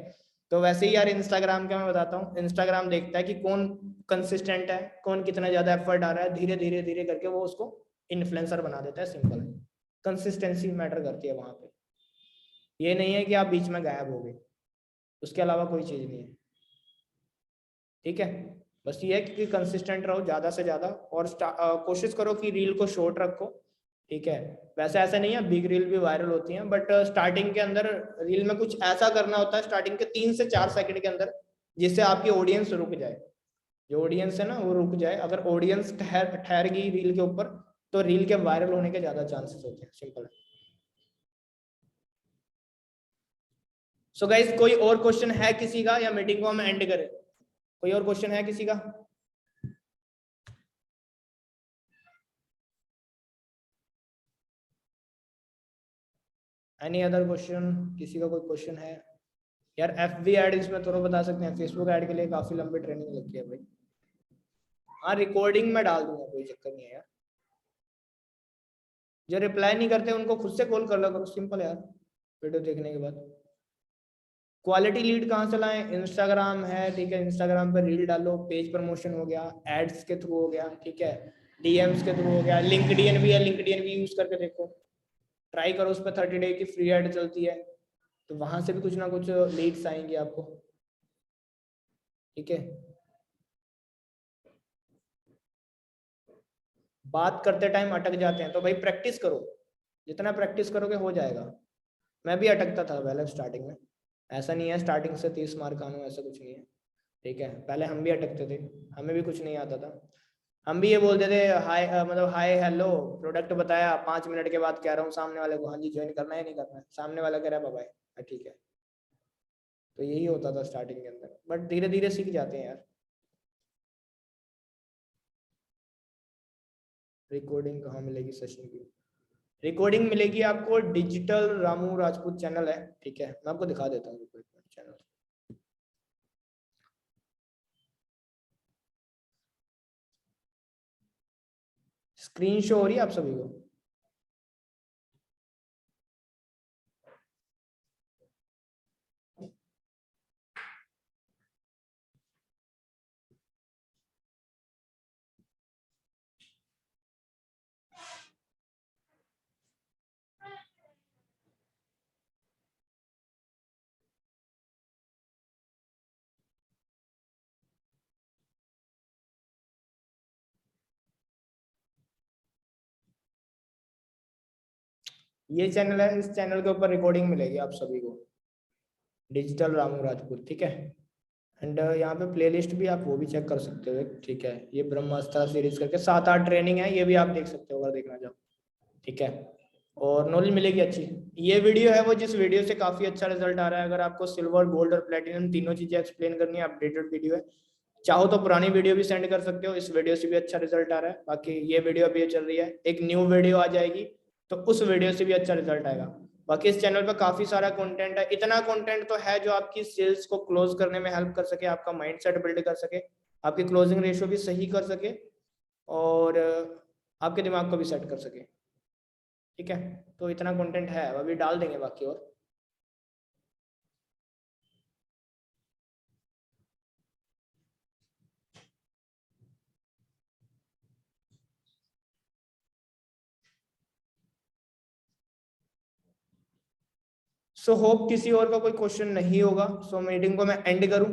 तो वैसे ही यार इंस्टाग्राम का मैं बताता हूँ, इंस्टाग्राम देखता है कि कौन कंसिस्टेंट है, कौन कितना ज्यादा एफर्ट आ रहा है, धीरे धीरे धीरे करके वो उसको इन्फ्लुएंसर बना देता है, सिंपल है। कंसिस्टेंसी मैटर करती है वहां पे, ये नहीं है कि आप बीच में गायब हो गए, उसके अलावा कोई चीज नहीं है, ठीक है। बस ये है कि कंसिस्टेंट रहो ज्यादा से ज्यादा, और कोशिश करो कि रील को शॉर्ट रखो, ठीक है। वैसे ऐसा नहीं है, बिग रील भी वायरल होती हैं, बट स्टार्टिंग के अंदर रील में कुछ ऐसा करना होता है स्टार्टिंग के 3 से 4 सेकंड के अंदर, जिससे आपकी ऑडियंस रुक जाए। जो ऑडियंस है ना वो रुक जाए। अगर ऑडियंस ठहर गई रील के ऊपर, तो रील के वायरल होने के ज्यादा चांसेस होते हैं, सिंपल है। सो गाइस, कोई और क्वेश्चन है किसी का, या मीटिंग को हम एंड करें? कोई और क्वेश्चन है किसी का? Any other question? किसी का कोई क्वेश्चन है? यार FB ऐड इसमें थोड़ा बता सकते हैं, फेसबुक ऐड के लिए काफी लंबी ट्रेनिंग लगती है भाई। हाँ रिकॉर्डिंग में डाल दूंगा, कोई चक्कर नहीं है यार। जो रिप्लाई नहीं करते उनको खुद से कॉल कर लो करो, सिंपल यार, वीडियो देखने के बाद। क्वालिटी लीड कहाँ से लाएं? इंस्टाग्राम है, ठीक है, इंस्टाग्राम पर रील डालो, पेज प्रमोशन हो गया, एड्स के थ्रू हो गया, ठीक है, DMs के थ्रू हो गया, लिंक्डइन भी है, लिंक्डइन भी यूज करके देखो, ट्राई करो, उस पर 30 डे की फ्री एड चलती है, तो वहां से भी कुछ ना कुछ लीड्स आएंगे आपको, ठीक है। बात करते टाइम अटक जाते हैं, तो भाई प्रैक्टिस करो, जितना प्रैक्टिस करोगे हो जाएगा। मैं भी अटकता था पहले स्टार्टिंग में, ऐसा नहीं है स्टार्टिंग से 30 मार्क आना, ऐसा कुछ नहीं है, ठीक है। पहले हम भी अटकते थे, हमें भी कुछ नहीं आता था, हम भी ये बोलते थे हाय, मतलब हाय हेलो प्रोडक्ट बताया, 5 मिनट के बाद कह रहा हूँ सामने वाले को हाँ जी ज्वाइन करना है नहीं करना है, सामने वाला कह रहा है बाय, ठीक है। तो यही होता था स्टार्टिंग के अंदर, बट धीरे धीरे सीख जाते हैं यार। रिकॉर्डिंग कहाँ मिलेगी सेशन की? रिकॉर्डिंग मिलेगी आपको, डिजिटल रामू राजपूत चैनल है, ठीक है, मैं आपको दिखा देता हूँ चैनल। स्क्रीन शो हो रही है आप सभी को? ये चैनल है, इस चैनल के ऊपर रिकॉर्डिंग मिलेगी आप सभी को, डिजिटल रामू राजपूत, ठीक है। एंड यहाँ पे प्लेलिस्ट भी आप वो भी चेक कर सकते हो, ठीक है। ये ब्रह्मास्त्र सीरीज करके 7-8 ट्रेनिंग है, ये भी आप देख सकते हो अगर देखना चाहो, ठीक है। और नॉलेज मिलेगी अच्छी। ये वीडियो है वो जिस वीडियो से काफी अच्छा रिजल्ट आ रहा है। अगर आपको सिल्वर गोल्ड और प्लेटिनम तीनों चीजें एक्सप्लेन करनी है, अपडेटेड वीडियो है। चाहो तो पुरानी वीडियो भी सेंड कर सकते हो, इस वीडियो से भी अच्छा रिजल्ट आ रहा है। बाकी ये वीडियो अभी चल रही है, एक न्यू वीडियो आ जाएगी तो उस वीडियो से भी अच्छा रिजल्ट आएगा। बाकी इस चैनल पर काफी सारा कंटेंट है, इतना कंटेंट तो है जो आपकी सेल्स को क्लोज करने में हेल्प कर सके, आपका माइंडसेट बिल्ड कर सके, आपकी क्लोजिंग रेशियो भी सही कर सके, और आपके दिमाग को भी सेट कर सके, ठीक है। तो इतना कंटेंट है, अभी डाल देंगे बाकी। और सो होप किसी और का कोई क्वेश्चन नहीं होगा, सो मीटिंग को मैं एंड करूं।